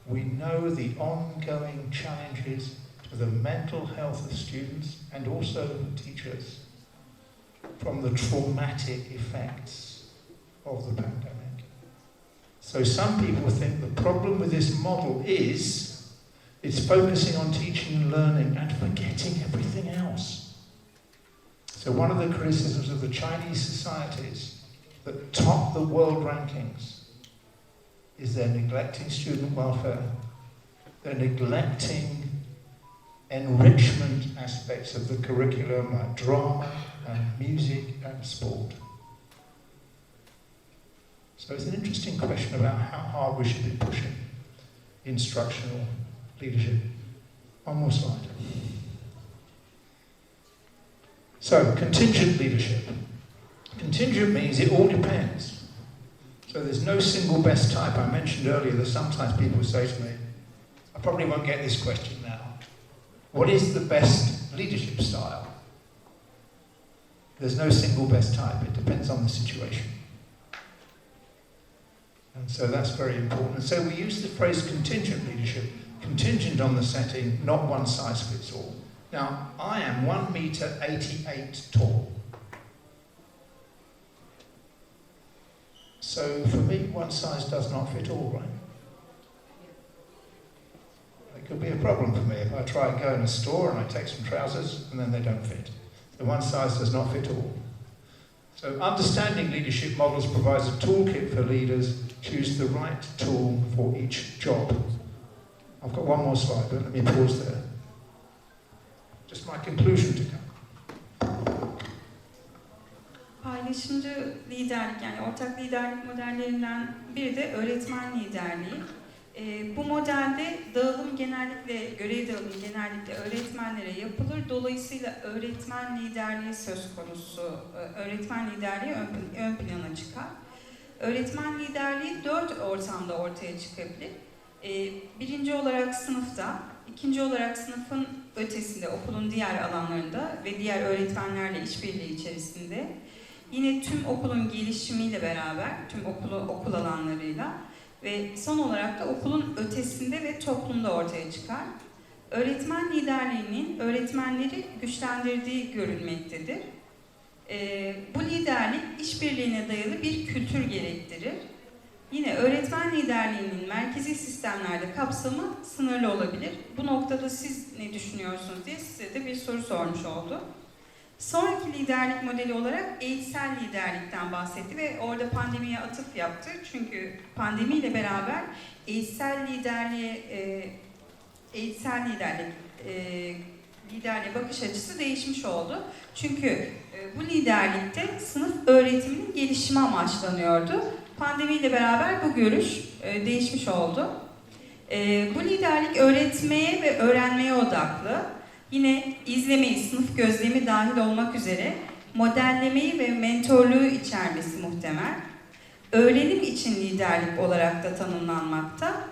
We know the ongoing challenges to the mental health of students and also teachers from the traumatic effects of the pandemic. So some people think the problem with this model is it's focusing on teaching and learning and forgetting everything else. So So one of the criticisms of the Chinese societies that top the world rankings is they're neglecting student welfare, they're neglecting enrichment aspects of the curriculum like drama and music and sport. So it's an interesting question about how hard we should be pushing instructional leadership. One more slide. So, contingent leadership. Contingent means it all depends. So there's no single best type. I mentioned earlier that sometimes people say to me, I probably won't get this question now. What is the best leadership style? There's no single best type. It depends on the situation. And so that's very important. And so we use the phrase contingent leadership, contingent on the setting, not one size fits all. Now, I am 1 meter 88 tall. So for me, one size does not fit all, right? It could be a problem for me if I try and go in a store and I take some trousers and then they don't fit. So one size does not fit all. So understanding leadership models provides a toolkit for leaders to choose the right tool for each job. I've got one more slide, but let me pause there. Just my conclusion to come. Paylaşımcı liderlik, yani ortak liderlik modellerinden biri de öğretmen liderliği. Bu modelde dağılım genellikle, görev dağılımı genellikle öğretmenlere yapılır. Dolayısıyla öğretmen liderliği söz konusu, öğretmen liderliği ön plana çıkar. Öğretmen liderliği 4 ortamda ortaya çıkabilir. Birinci olarak sınıfta, ikinci olarak sınıfın ötesinde, okulun diğer alanlarında ve diğer öğretmenlerle işbirliği içerisinde. Yine tüm okulun gelişimiyle beraber, tüm okul alanlarıyla ve son olarak da okulun ötesinde ve toplumda ortaya çıkar. Öğretmen liderliğinin öğretmenleri güçlendirdiği görülmektedir. Bu liderlik işbirliğine dayalı bir kültür gerektirir. Yine öğretmen liderliğinin merkezi sistemlerde kapsamı sınırlı olabilir. Bu noktada siz ne düşünüyorsunuz diye size de bir soru sormuş oldu. Sonraki liderlik modeli olarak eğitsel liderlikten bahsetti ve orada pandemiye atıf yaptı. Çünkü pandemiyle beraber eğitsel liderliğe bakış açısı değişmiş oldu. Çünkü bu liderlikte sınıf öğretiminin gelişimi amaçlanıyordu. Pandemiyle beraber bu görüş değişmiş oldu. Bu liderlik öğretmeye ve öğrenmeye odaklı. Yine izlemeyi, sınıf gözlemi dahil olmak üzere modellemeyi ve mentorluğu içermesi muhtemel. Öğrenim için liderlik olarak da tanımlanmakta.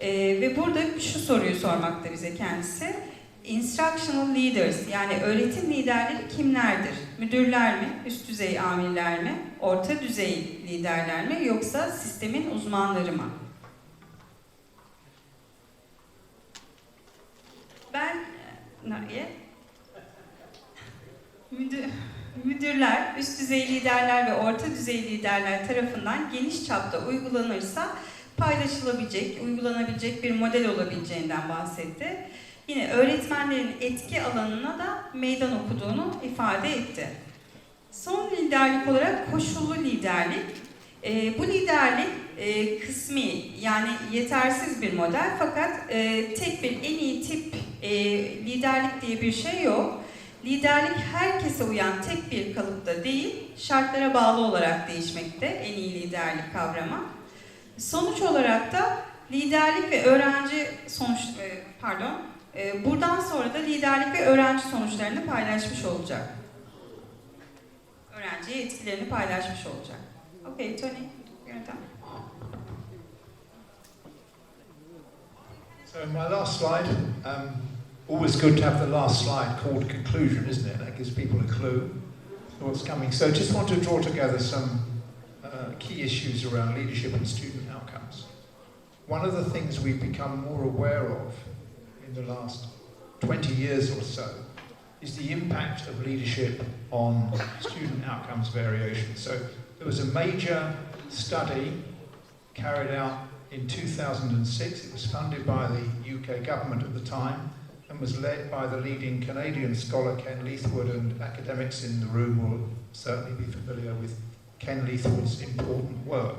Ve burada şu soruyu sormakta bize kendisi. Instructional leaders, yani öğretim liderleri kimlerdir? Müdürler mi, üst düzey amirler mi, orta düzey liderler mi, yoksa sistemin uzmanları mı? Ben müdürler, üst düzey liderler ve orta düzey liderler tarafından geniş çapta uygulanırsa paylaşılabilecek, uygulanabilecek bir model olabileceğinden bahsetti. Yine öğretmenlerin etki alanına da meydan okuduğunu ifade etti. Son liderlik olarak koşullu liderlik. Bu liderlik kısmi, yani yetersiz bir model, fakat tek bir en iyi tip liderlik diye bir şey yok. Liderlik herkese uyan tek bir kalıpta değil, şartlara bağlı olarak değişmekte en iyi liderlik kavramı. Sonuç olarak da liderlik ve öğrenci buradan sonra da liderlik ve öğrenci sonuçlarını paylaşmış olacak. Öğrenciye etkilerini paylaşmış olacak. Okay, Tony, yöntem. So my last slide, always good to have the last slide called conclusion, isn't it? That gives people a clue to what's coming. So just want to draw together some key issues around leadership and student outcomes. One of the things we've become more aware of in the last 20 years or so is the impact of leadership on student outcomes variation. So there was a major study carried out in 2006. It was funded by the UK government at the time, and and was led by the leading Canadian scholar Ken Leithwood, and academics in the room will certainly be familiar with Ken Leithwood's important work.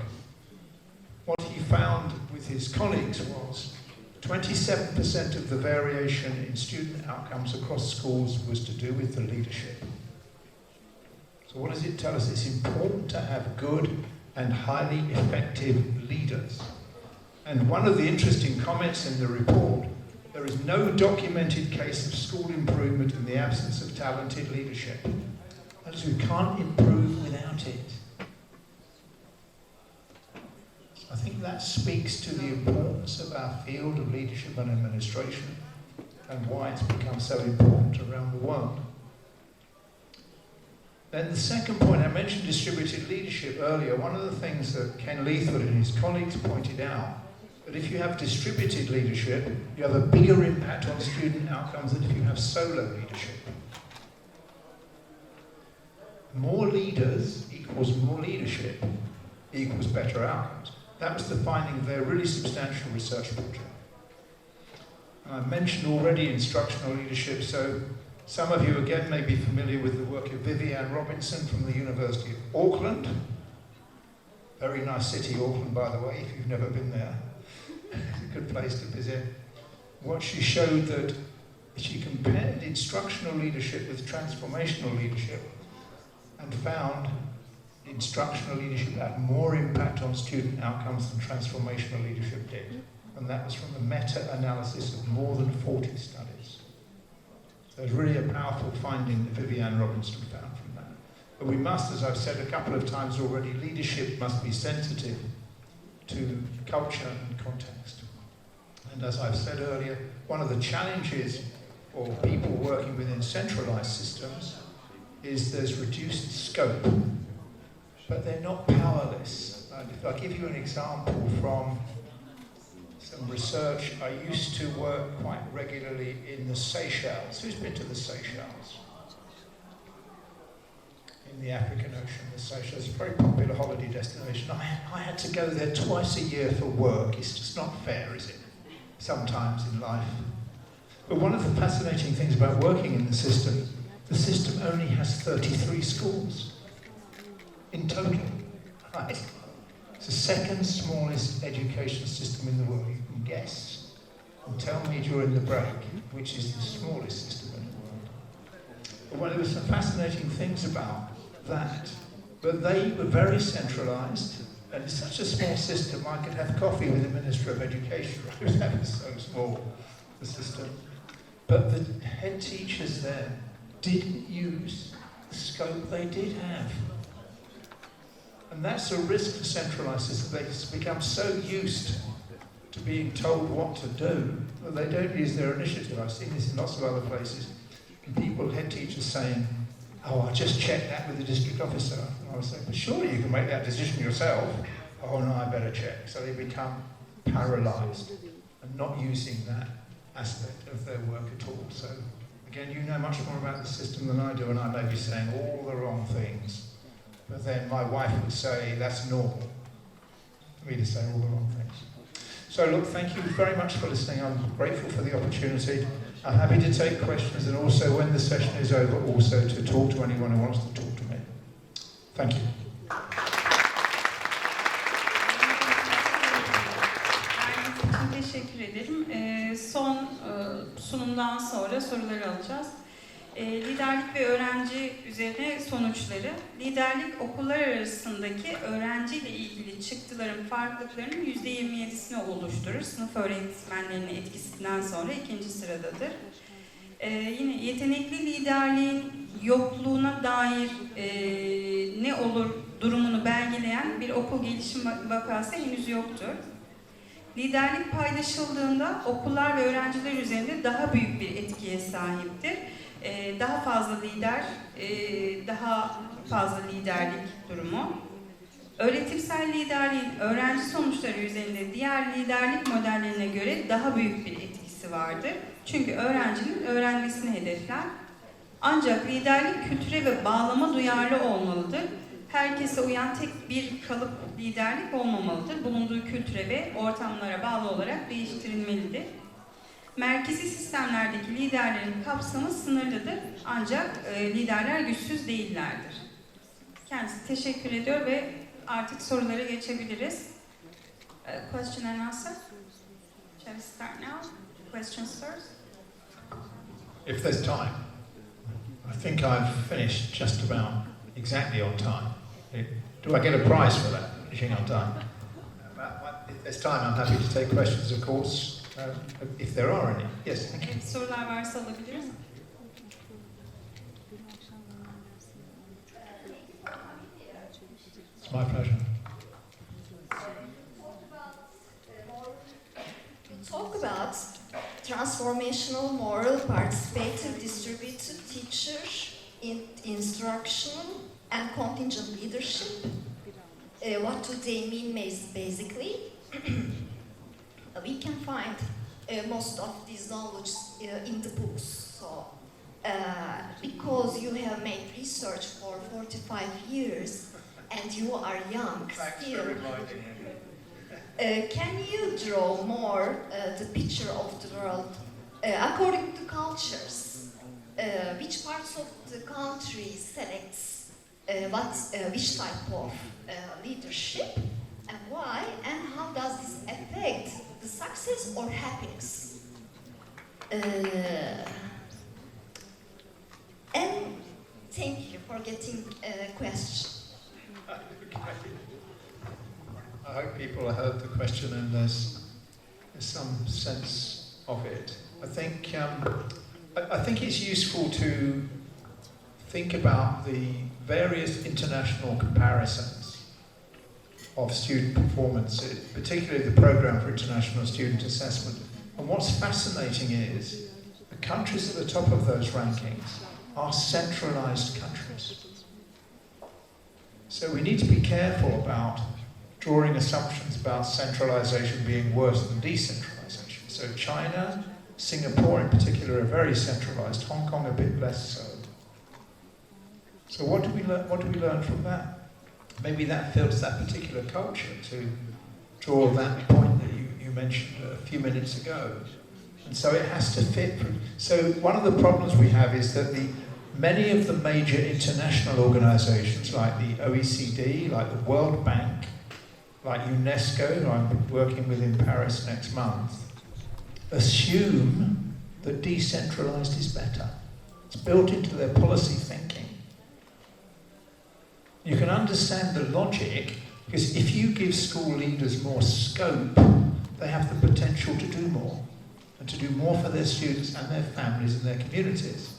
What he found with his colleagues was 27% of the variation in student outcomes across schools was to do with the leadership. So what does it tell us? It's important to have good and highly effective leaders. And one of the interesting comments in the report, there is no documented case of school improvement in the absence of talented leadership. That is, we can't improve without it. I think that speaks to the importance of our field of leadership and administration and why it's become so important around the world. Then the second point, I mentioned distributed leadership earlier. One of the things that Ken Leithwood and his colleagues pointed out, that if you have distributed leadership, you have a bigger impact on student outcomes than if you have solo leadership. More leaders equals more leadership equals better outcomes. That was the finding of their really substantial research project. And I mentioned already instructional leadership, so some of you again may be familiar with the work of Viviane Robinson from the University of Auckland. Very nice city, Auckland, by the way, if you've never been there. It's a good place to visit. What she showed that she compared instructional leadership with transformational leadership and found instructional leadership had more impact on student outcomes than transformational leadership did. And that was from a meta-analysis of more than 40 studies. So it's really a powerful finding that Viviane Robinson found from that. But we must, as I've said a couple of times already, leadership must be sensitive to culture and context. And as I've said earlier, one of the challenges for people working within centralized systems is there's reduced scope. But they're not powerless. And if I give you an example from some research, I used to work quite regularly in the Seychelles. Who's been to the Seychelles? In the African Ocean, the Seychelles, a very popular holiday destination. I had to go there twice a year for work. It's just not fair, is it? Sometimes in life. But one of the fascinating things about working in the system only has 33 schools. In total, right? It's the second smallest education system in the world. You can guess and tell me during the break which is the smallest system in the world. Well, there were some fascinating things about that, but they were very centralized, and it's such a small system. I could have coffee with the Minister of Education. That was so small, the system. But the head teachers there didn't use the scope they did have. And that's a risk for centralized systems. They become so used to being told what to do that they don't use their initiative. I've seen this in lots of other places. And people, head teachers saying, oh, I'll just check that with the district officer. And I was saying, but surely you can make that decision yourself. Oh no, I better check. So they become paralyzed and not using that aspect of their work at all. So again, you know much more about the system than I do, and I may be saying all the wrong things. But then my wife would say, that's normal for me to say all the wrong things. So look, thank you very much for listening. I'm grateful for the opportunity. I'm happy to take questions, and also when the session is over, also to talk to anyone who wants to talk to me. Thank you. Ben için teşekkür ederim. Son sunumdan sonra soruları alacağız. Liderlik ve öğrenci üzerine sonuçları. Liderlik okullar arasındaki öğrenciyle ilgili çıktıların farklılıklarının %27'sini oluşturur. Sınıf öğretmenlerinin etkisinden sonra ikinci sıradadır. Yine yetenekli liderliğin yokluğuna dair ne olur durumunu belgeleyen bir okul gelişim vakası henüz yoktur. Liderlik paylaşıldığında okullar ve öğrenciler üzerinde daha büyük bir etkiye sahiptir. Daha fazla lider, daha fazla liderlik durumu. Öğretimsel liderliğin öğrenci sonuçları üzerinde diğer liderlik modellerine göre daha büyük bir etkisi vardır. Çünkü öğrencinin öğrenmesini hedefler. Ancak liderlik kültüre ve bağlama duyarlı olmalıdır. Herkese uyan tek bir kalıp liderlik olmamalıdır. Bulunduğu kültüre ve ortamlara bağlı olarak değiştirilmelidir. Merkezi sistemlerdeki liderlerin kapsamı sınırlıdır ancak liderler güçsüz değillerdir. Kendisi teşekkür ediyor ve artık sorulara geçebiliriz. Question and answer. Shall we start now? Questions first. If there's time. I think I've finished just about exactly on time. Do I get a prize for that, finishing on time? If there's time, I'm happy to take questions, of course, if there are any. Yes, thank you. Sorular varsa alabiliriz. It's my pleasure. Talk about transformational, moral, participative, distributed teacher, instructional, and contingent leadership. What do they mean basically? We can find most of this knowledge in the books. So, because you have made research for 45 years and you are young still, can you draw more the picture of the world according to cultures? Which parts of the country selects which type of leadership and why, and how does this affect the success or happiness? And thank you for getting a question. I hope people heard the question and there's some sense of it. I think it's useful to think about the various international comparisons of student performances, particularly the Programme for International Student Assessment. And what's fascinating is the countries at the top of those rankings are centralised countries. So we need to be careful about drawing assumptions about centralisation being worse than decentralisation. So China, Singapore in particular are very centralised, Hong Kong a bit less so. So what do we learn from that? Maybe that fills that particular culture to draw that point that you mentioned a few minutes ago. And so it has to fit. So one of the problems we have is that many of the major international organisations like the OECD, like the World Bank, like UNESCO, who I'm working with in Paris next month, assume that decentralised is better. It's built into their policy thinking. You can understand the logic, because if you give school leaders more scope, they have the potential to do more, and to do more for their students and their families and their communities.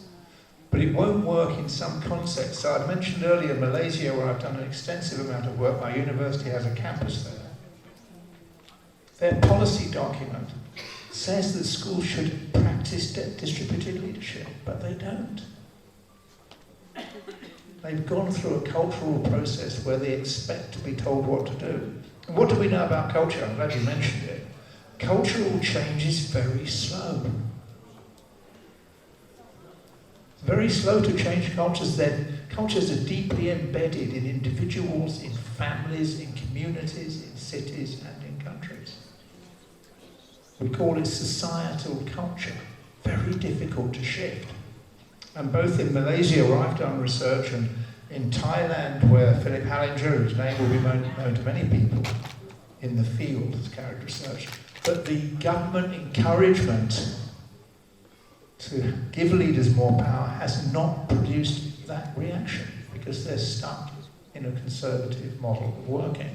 But it won't work in some contexts. So I mentioned earlier Malaysia, where I've done an extensive amount of work. My university has a campus there. Their policy document says that schools should practice distributed leadership, but they don't. They've gone through a cultural process where they expect to be told what to do. And what do we know about culture? I'm glad you mentioned it. Cultural change is very slow. Very slow to change cultures. Cultures are deeply embedded in individuals, in families, in communities, in cities and in countries. We call it societal culture. Very difficult to shift. And both in Malaysia, where I've done research, and in Thailand, where Philip Hallinger, whose name will be known to many people in the field, has carried research, but the government encouragement to give leaders more power has not produced that reaction, because they're stuck in a conservative model of working.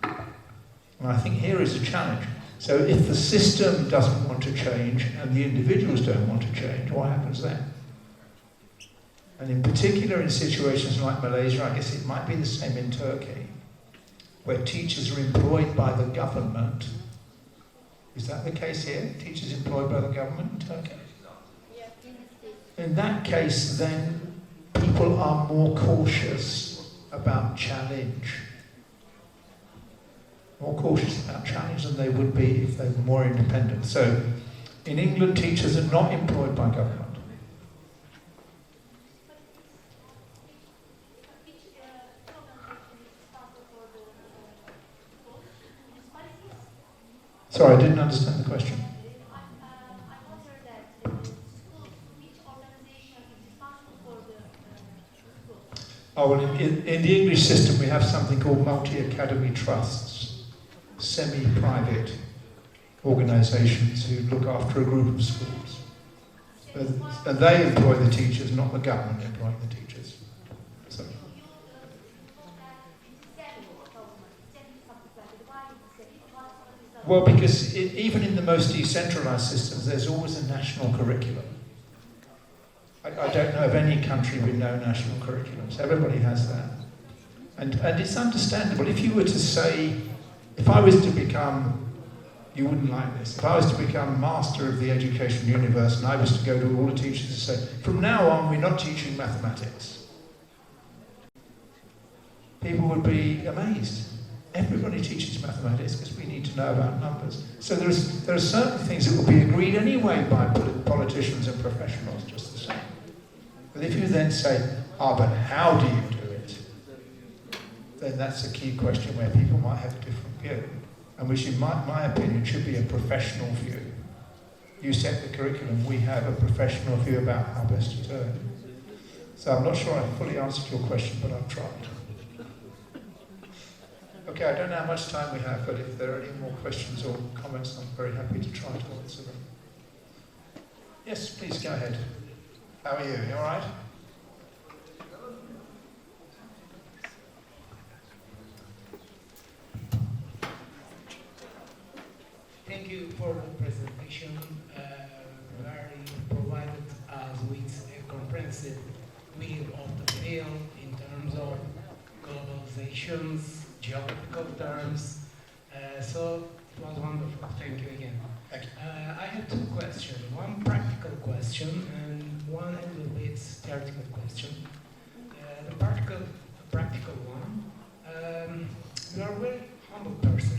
And I think here is a challenge. So if the system doesn't want to change and the individuals don't want to change, what happens then? And in particular in situations like Malaysia, I guess it might be the same in Turkey, where teachers are employed by the government. Is that the case here? Teachers employed by the government in Turkey? In that case, then, people are more cautious about challenge. More cautious about challenge than they would be if they were more independent. So, in England, teachers are not employed by government. Sorry, I didn't understand the question. Oh, well, in the English system we have something called multi-academy trusts, semi-private organisations who look after a group of schools. And they employ the teachers, not the government employing the teachers. So. Well, because even in the most decentralised systems, there's always a national curriculum. I don't know of any country with no national curriculums. Everybody has that. And it's understandable. If you were to say, if I was to become, you wouldn't like this, if I was to become master of the education universe and I was to go to all the teachers and say, from now on we're not teaching mathematics, people would be amazed. Everybody teaches mathematics because we need to know about numbers. So there are certain things that will be agreed anyway by politicians and professionals, just the same. But if you then say, but how do you do it? Then that's a key question where people might have a different view. And which, in my opinion, should be a professional view. You set the curriculum, we have a professional view about how best to do it. So I'm not sure I fully answered your question, but I've tried. Okay, I don't know how much time we have, but if there are any more questions or comments, I'm very happy to try to answer them. Yes, please go ahead. How are you? You all right? Thank you for the presentation. Very provided us with a comprehensive view of the field in terms of globalizations, geographical terms. So it was wonderful. Thank you again. Thank you. I have two questions. One practical question and one a little bit theoretical question. The practical one. You are a very humble person,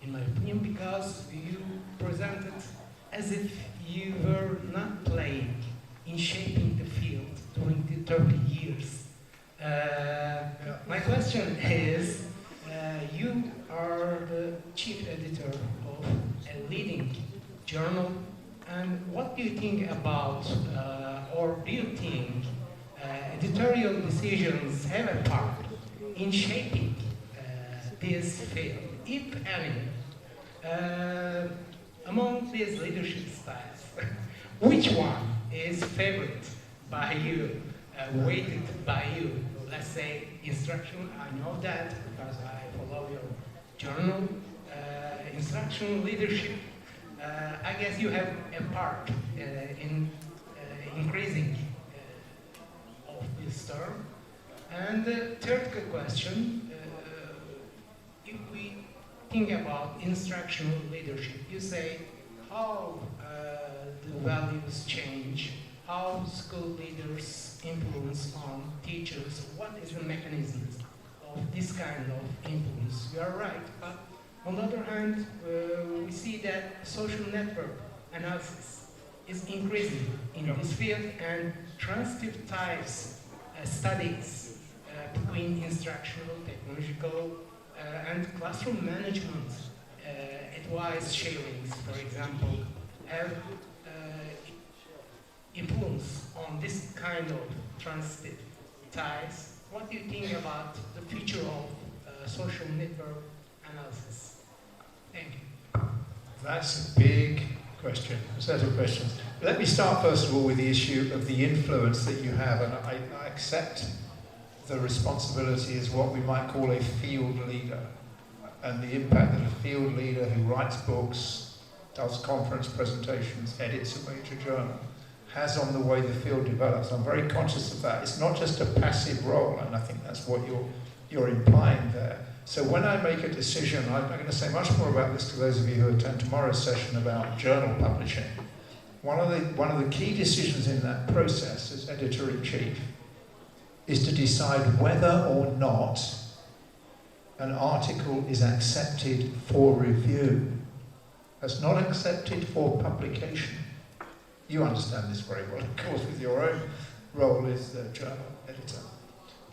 in my opinion, because you presented as if you were not playing in shaping the field during the 30 years. My question is, you are the chief editor of a leading journal, and what do you think about, or do you think editorial decisions have a part in shaping this field, if any? Among these leadership styles, which one is favored by you, weighted by you? Let's say instructional, I know that because I follow your journal. Instructional leadership, I guess you have a part in increasing of this term. And the theoretical question, if we think about instructional leadership, you say how the values change, how school leaders influence on teachers, what is the mechanism of this kind of influence? You are right, but on the other hand, we see that social network analysis is increasing in this field, and transitive types studies between instructional, technological, and classroom management advice sharings, for example, have influence on this kind of transitive ties. What do you think about the future of social network analysis? Thank you. That's a big question, a set of questions. Let me start first of all with the issue of the influence that you have, and I accept the responsibility as what we might call a field leader, and the impact that a field leader who writes books, does conference presentations, edits a major journal, has on the way the field develops. I'm very conscious of that. It's not just a passive role, and I think that's what you're implying there. So when I make a decision, I'm going to say much more about this to those of you who attend tomorrow's session about journal publishing. One of the key decisions in that process as editor-in-chief is to decide whether or not an article is accepted for review. It's not accepted for publication. You understand this very well, of course, with your own role as the journal editor.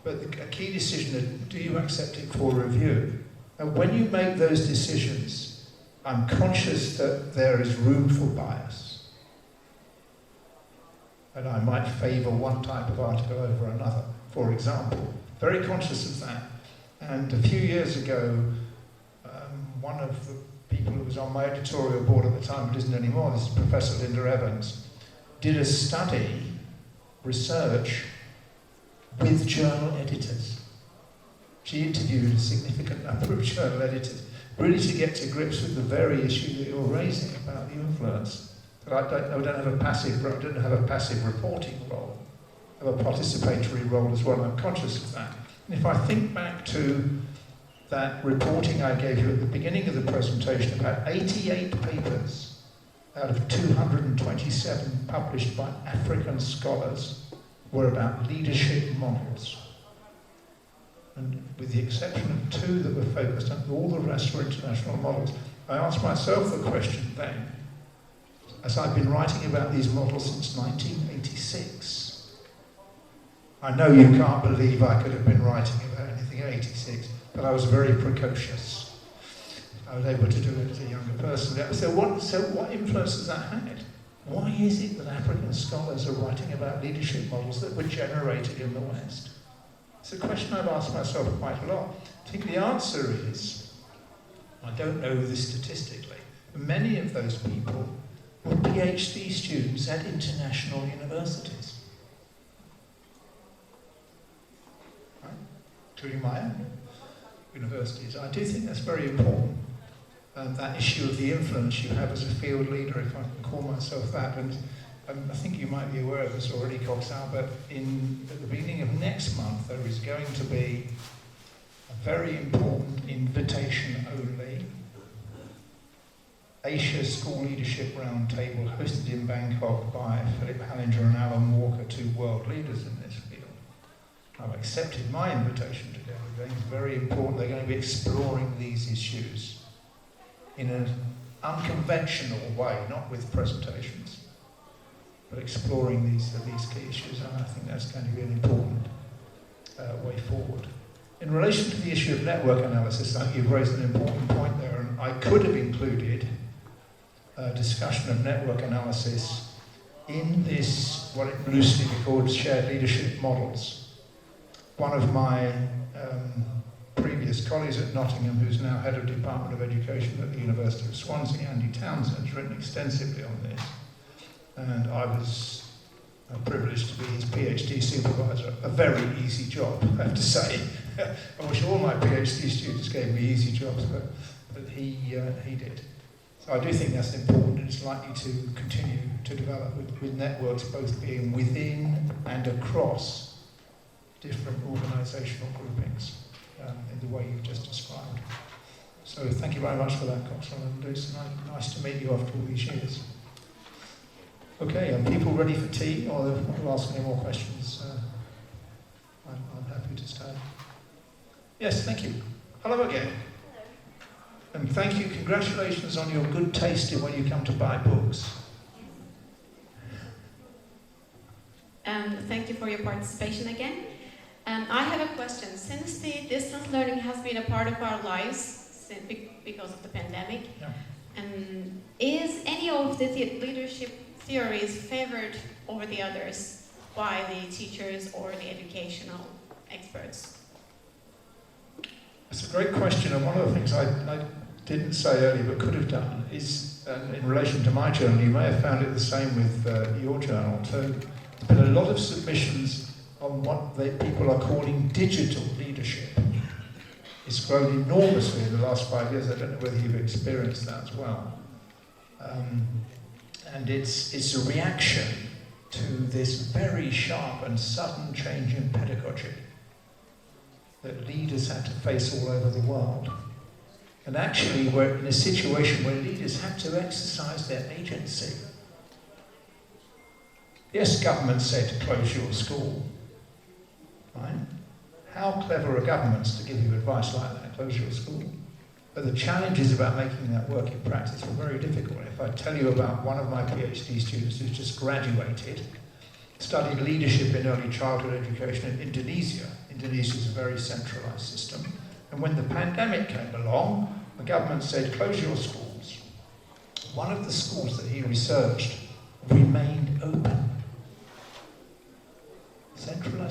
But a key decision is, do you accept it for review? And when you make those decisions, I'm conscious that there is room for bias. and I might favour one type of article over another, for example. Very conscious of that. And a few years ago, one of the people who was on my editorial board at the time, but isn't anymore, this is Professor Linda Evans, did a study, research, with journal editors. She interviewed a significant number of journal editors, really to get to grips with the very issue that you're raising about the influence. But I don't have a passive reporting role. I have a participatory role as well. I'm conscious of that. And if I think back to that reporting I gave you at the beginning of the presentation, about 88 papers out of 227 published by African scholars were about leadership models. And with the exception of 2 that were focused on, all the rest were international models. I asked myself the question then, as I've been writing about these models since 1986. I know you can't believe I could have been writing about anything in 86, but I was very precocious. I was able to do it as a younger person. So what influence has that had? Why is it that African scholars are writing about leadership models that were generated in the West? It's a question I've asked myself quite a lot. I think the answer is, I don't know this statistically, many of those people were PhD students at international universities, right? Including my own universities. I do think that's very important. That issue of the influence you have as a field leader, if I can call myself that. And I think you might be aware of this already, Coxal, but at the beginning of next month there is going to be a very important invitation-only Asia School Leadership Roundtable hosted in Bangkok by Philip Hallinger and Alan Walker, 2 world leaders in this field. I've accepted my invitation to go. It's very important. They're going to be exploring these issues in an unconventional way, not with presentations, but exploring these key issues, and I think that's going to be an important way forward. In relation to the issue of network analysis, I think you've raised an important point there, and I could have included a discussion of network analysis in this, what it loosely called shared leadership models. One of my previous colleagues at Nottingham, who's now head of Department of Education at the University of Swansea, Andy Townsend, has written extensively on this. And I was privileged to be his PhD supervisor. A very easy job, I have to say. I wish all my PhD students gave me easy jobs, but he did. So I do think that's important, and it's likely to continue to develop with networks both being within and across different organisational groupings in the way you've just described. So thank you very much for that, Coxal, and it's nice to meet you after all these years. Okay, are people ready for tea, or if you ask any more questions, I'm happy to stay. Yes, thank you. Hello again. And thank you, congratulations on your good taste in when you come to buy books. Thank you for your participation again. I have a question. Since the distance learning has been a part of our lives because of the pandemic, Yeah. Is any of the leadership theories favored over the others by the teachers or the educational experts? That's a great question, and one of the things I didn't say earlier but could have done is, in relation to my journal, you may have found it the same with your journal too. There's been a lot of submissions on what people are calling digital leadership. It's grown enormously in the last 5 years. I don't know whether you've experienced that as well. And it's a reaction to this very sharp and sudden change in pedagogy that leaders had to face all over the world. And actually we're in a situation where leaders had to exercise their agency. Yes, government said close your school, right? How clever are governments to give you advice like that, close your school? But the challenges about making that work in practice were very difficult. If I tell you about one of my PhD students who's just graduated, studied leadership in early childhood education in Indonesia. Indonesia is a very centralised system. And when the pandemic came along, the government said, close your schools. One of the schools that he researched remained open.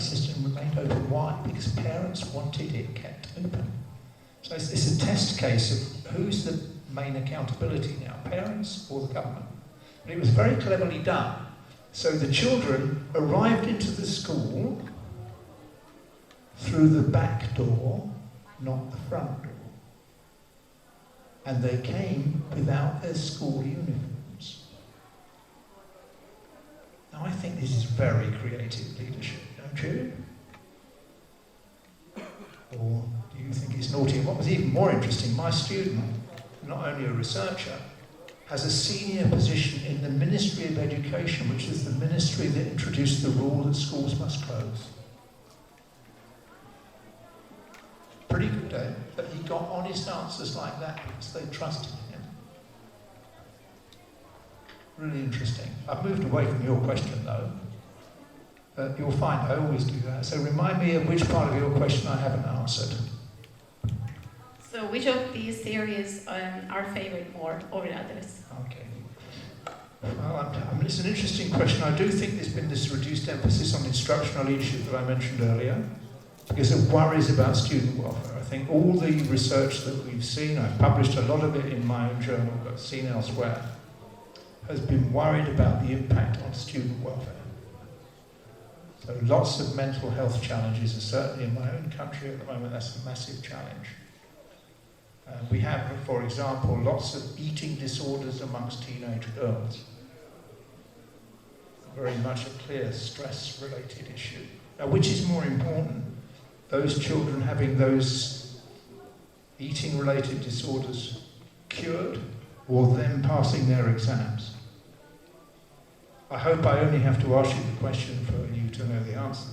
system remained open. Why? Because parents wanted it kept open. So it's a test case of who's the main accountability now, parents or the government. And it was very cleverly done. So the children arrived into the school through the back door, not the front door. And they came without their school uniforms. Now I think this is very creative leadership, don't you? Or do you think it's naughty? And what was even more interesting, my student, not only a researcher, has a senior position in the Ministry of Education, which is the ministry that introduced the rule that schools must close. Pretty good, eh? But he got honest answers like that because they trusted him. Really interesting. I've moved away from your question though. You'll find I always do that. So remind me of which part of your question I haven't answered. So which of these theories are favored more over the others? Okay. Well, it's an interesting question. I do think there's been this reduced emphasis on instructional leadership that I mentioned earlier because of worries about student welfare. I think all the research that we've seen, I've published a lot of it in my own journal, but seen elsewhere, has been worried about the impact on student welfare. So lots of mental health challenges, and certainly in my own country at the moment, that's a massive challenge. We have, for example, lots of eating disorders amongst teenage girls. Very much a clear stress-related issue. Now, which is more important? Those children having those eating-related disorders cured, or them passing their exams? I hope I only have to ask you the question for you to know the answer.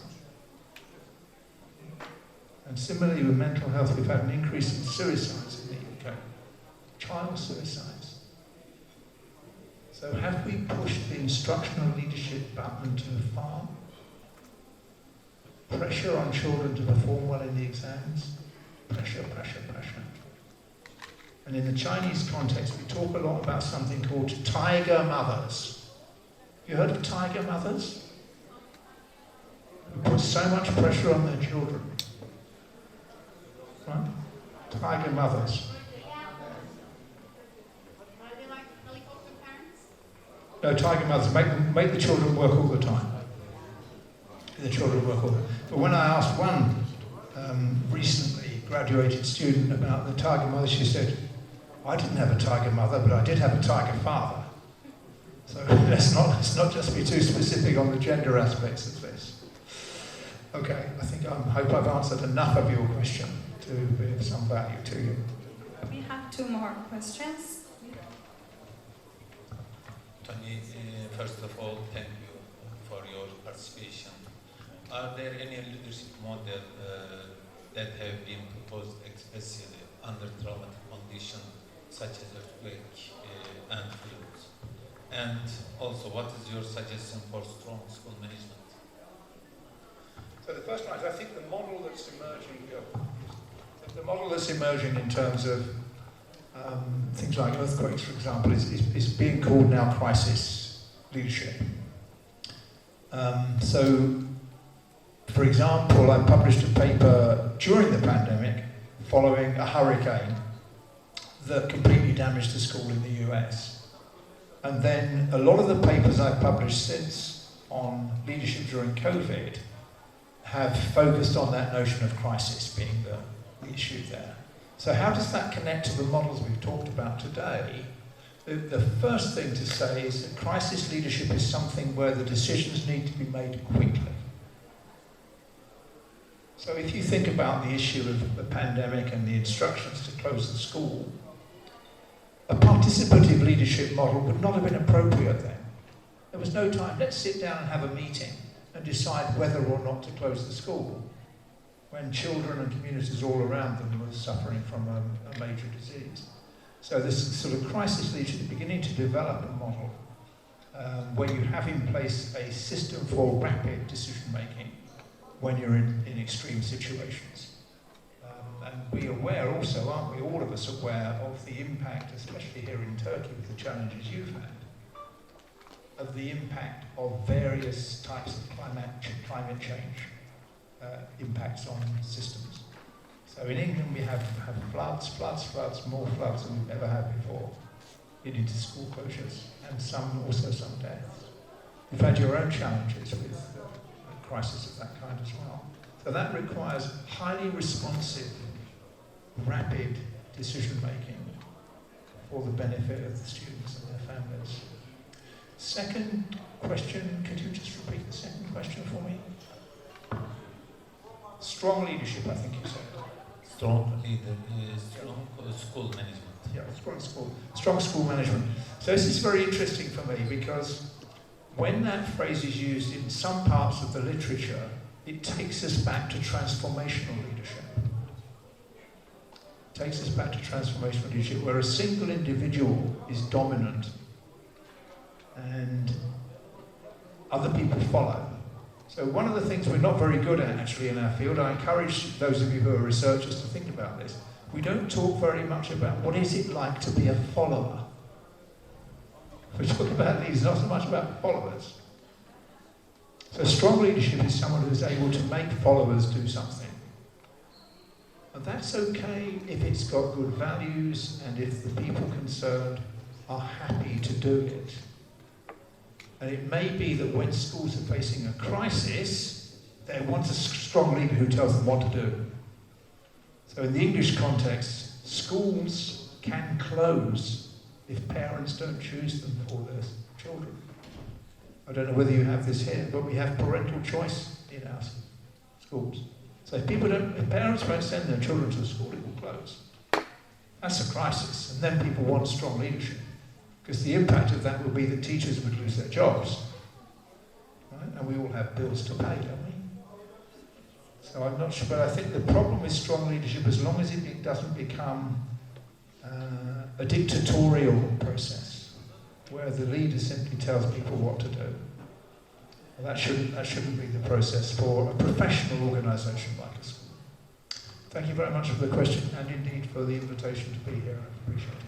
And similarly with mental health, we've had an increase in suicides in the UK. Child suicides. So have we pushed the instructional leadership button too far? Pressure on children to perform well in the exams? Pressure, pressure, pressure. And in the Chinese context, we talk a lot about something called tiger mothers. You heard of tiger mothers? Who put so much pressure on their children. Right? Tiger mothers. Are they like helicopter parents? No, tiger mothers make the children work all the time. The children work all the time. But when I asked one recently graduated student about the tiger mother, she said, I didn't have a tiger mother, but I did have a tiger father. So let's not just be too specific on the gender aspects of this. Okay, I hope I've answered enough of your question to be of some value to you. We have two more questions. Tony, first of all, thank you for your participation. Are there any leadership models that have been proposed especially under traumatic conditions such as earthquake and floods? And also, what is your suggestion for strong school management? So the first one is, I think the model that's emerging in terms of things like earthquakes, for example, is being called now crisis leadership. So, for example, I published a paper during the pandemic following a hurricane that completely damaged the school in the US. And then a lot of the papers I've published since on leadership during COVID have focused on that notion of crisis being the issue there. So how does that connect to the models we've talked about today? The first thing to say is that crisis leadership is something where the decisions need to be made quickly. So if you think about the issue of the pandemic and the instructions to close the school, a participative leadership model would not have been appropriate then. There was no time, let's sit down and have a meeting and decide whether or not to close the school when children and communities all around them were suffering from a major disease. So this sort of crisis leadership is beginning to develop a model where you have in place a system for rapid decision making when you're in extreme situations. And we're aware also, aren't we, all of us aware of the impact, especially here in Turkey with the challenges you've had, of the impact of various types of climate change impacts on systems. So in England we have floods, more floods than we've ever had before, leading to school closures and some deaths. You've had your own challenges with a crisis of that kind as well. So that requires highly responsive, rapid decision making for the benefit of the students and their families. Second question, could you just repeat the second question for me? Strong leadership, I think you said. Strong leader, strong school management. Yeah, strong school management. So this is very interesting for me because when that phrase is used in some parts of the literature, it takes us back to transformational leadership. It takes us back to transformational leadership, where a single individual is dominant and other people follow. So one of the things we're not very good at actually in our field, I encourage those of you who are researchers to think about this, we don't talk very much about what is it like to be a follower. We talk about leaders, not so much about followers. So strong leadership is someone who is able to make followers do something. And that's okay if it's got good values and if the people concerned are happy to do it. And it may be that when schools are facing a crisis, they want a strong leader who tells them what to do. So in the English context, schools can close if parents don't choose them for their children. I don't know whether you have this here, but we have parental choice in our schools. So if parents won't send their children to school, it will close. That's a crisis, and then people want strong leadership. Because the impact of that will be that teachers would lose their jobs. Right? And we all have bills to pay, don't we? So I'm not sure, but I think the problem with strong leadership, as long as it doesn't become a dictatorial process, where the leader simply tells people what to do. Well, that shouldn't be the process for a professional organisation like a school. Thank you very much for the question, and indeed for the invitation to be here. I appreciate it.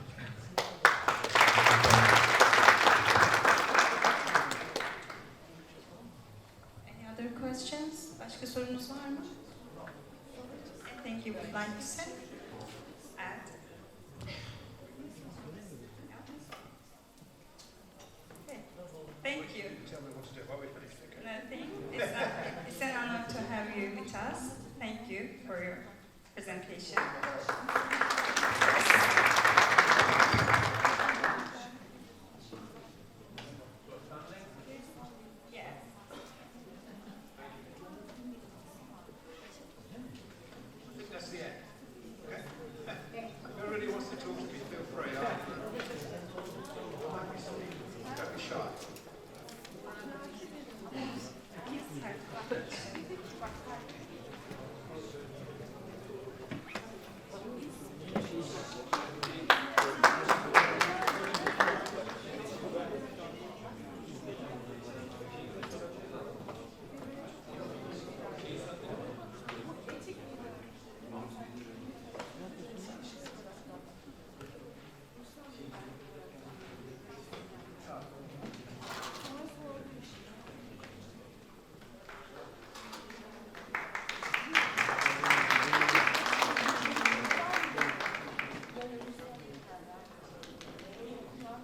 Any other questions? Başka sorunuz var mı? Thank you. Would like to say? Add? Okay. Thank you. Tell me what to do while we finish. Okay. Nothing. It's an honor to have you with us. Thank you for your presentation.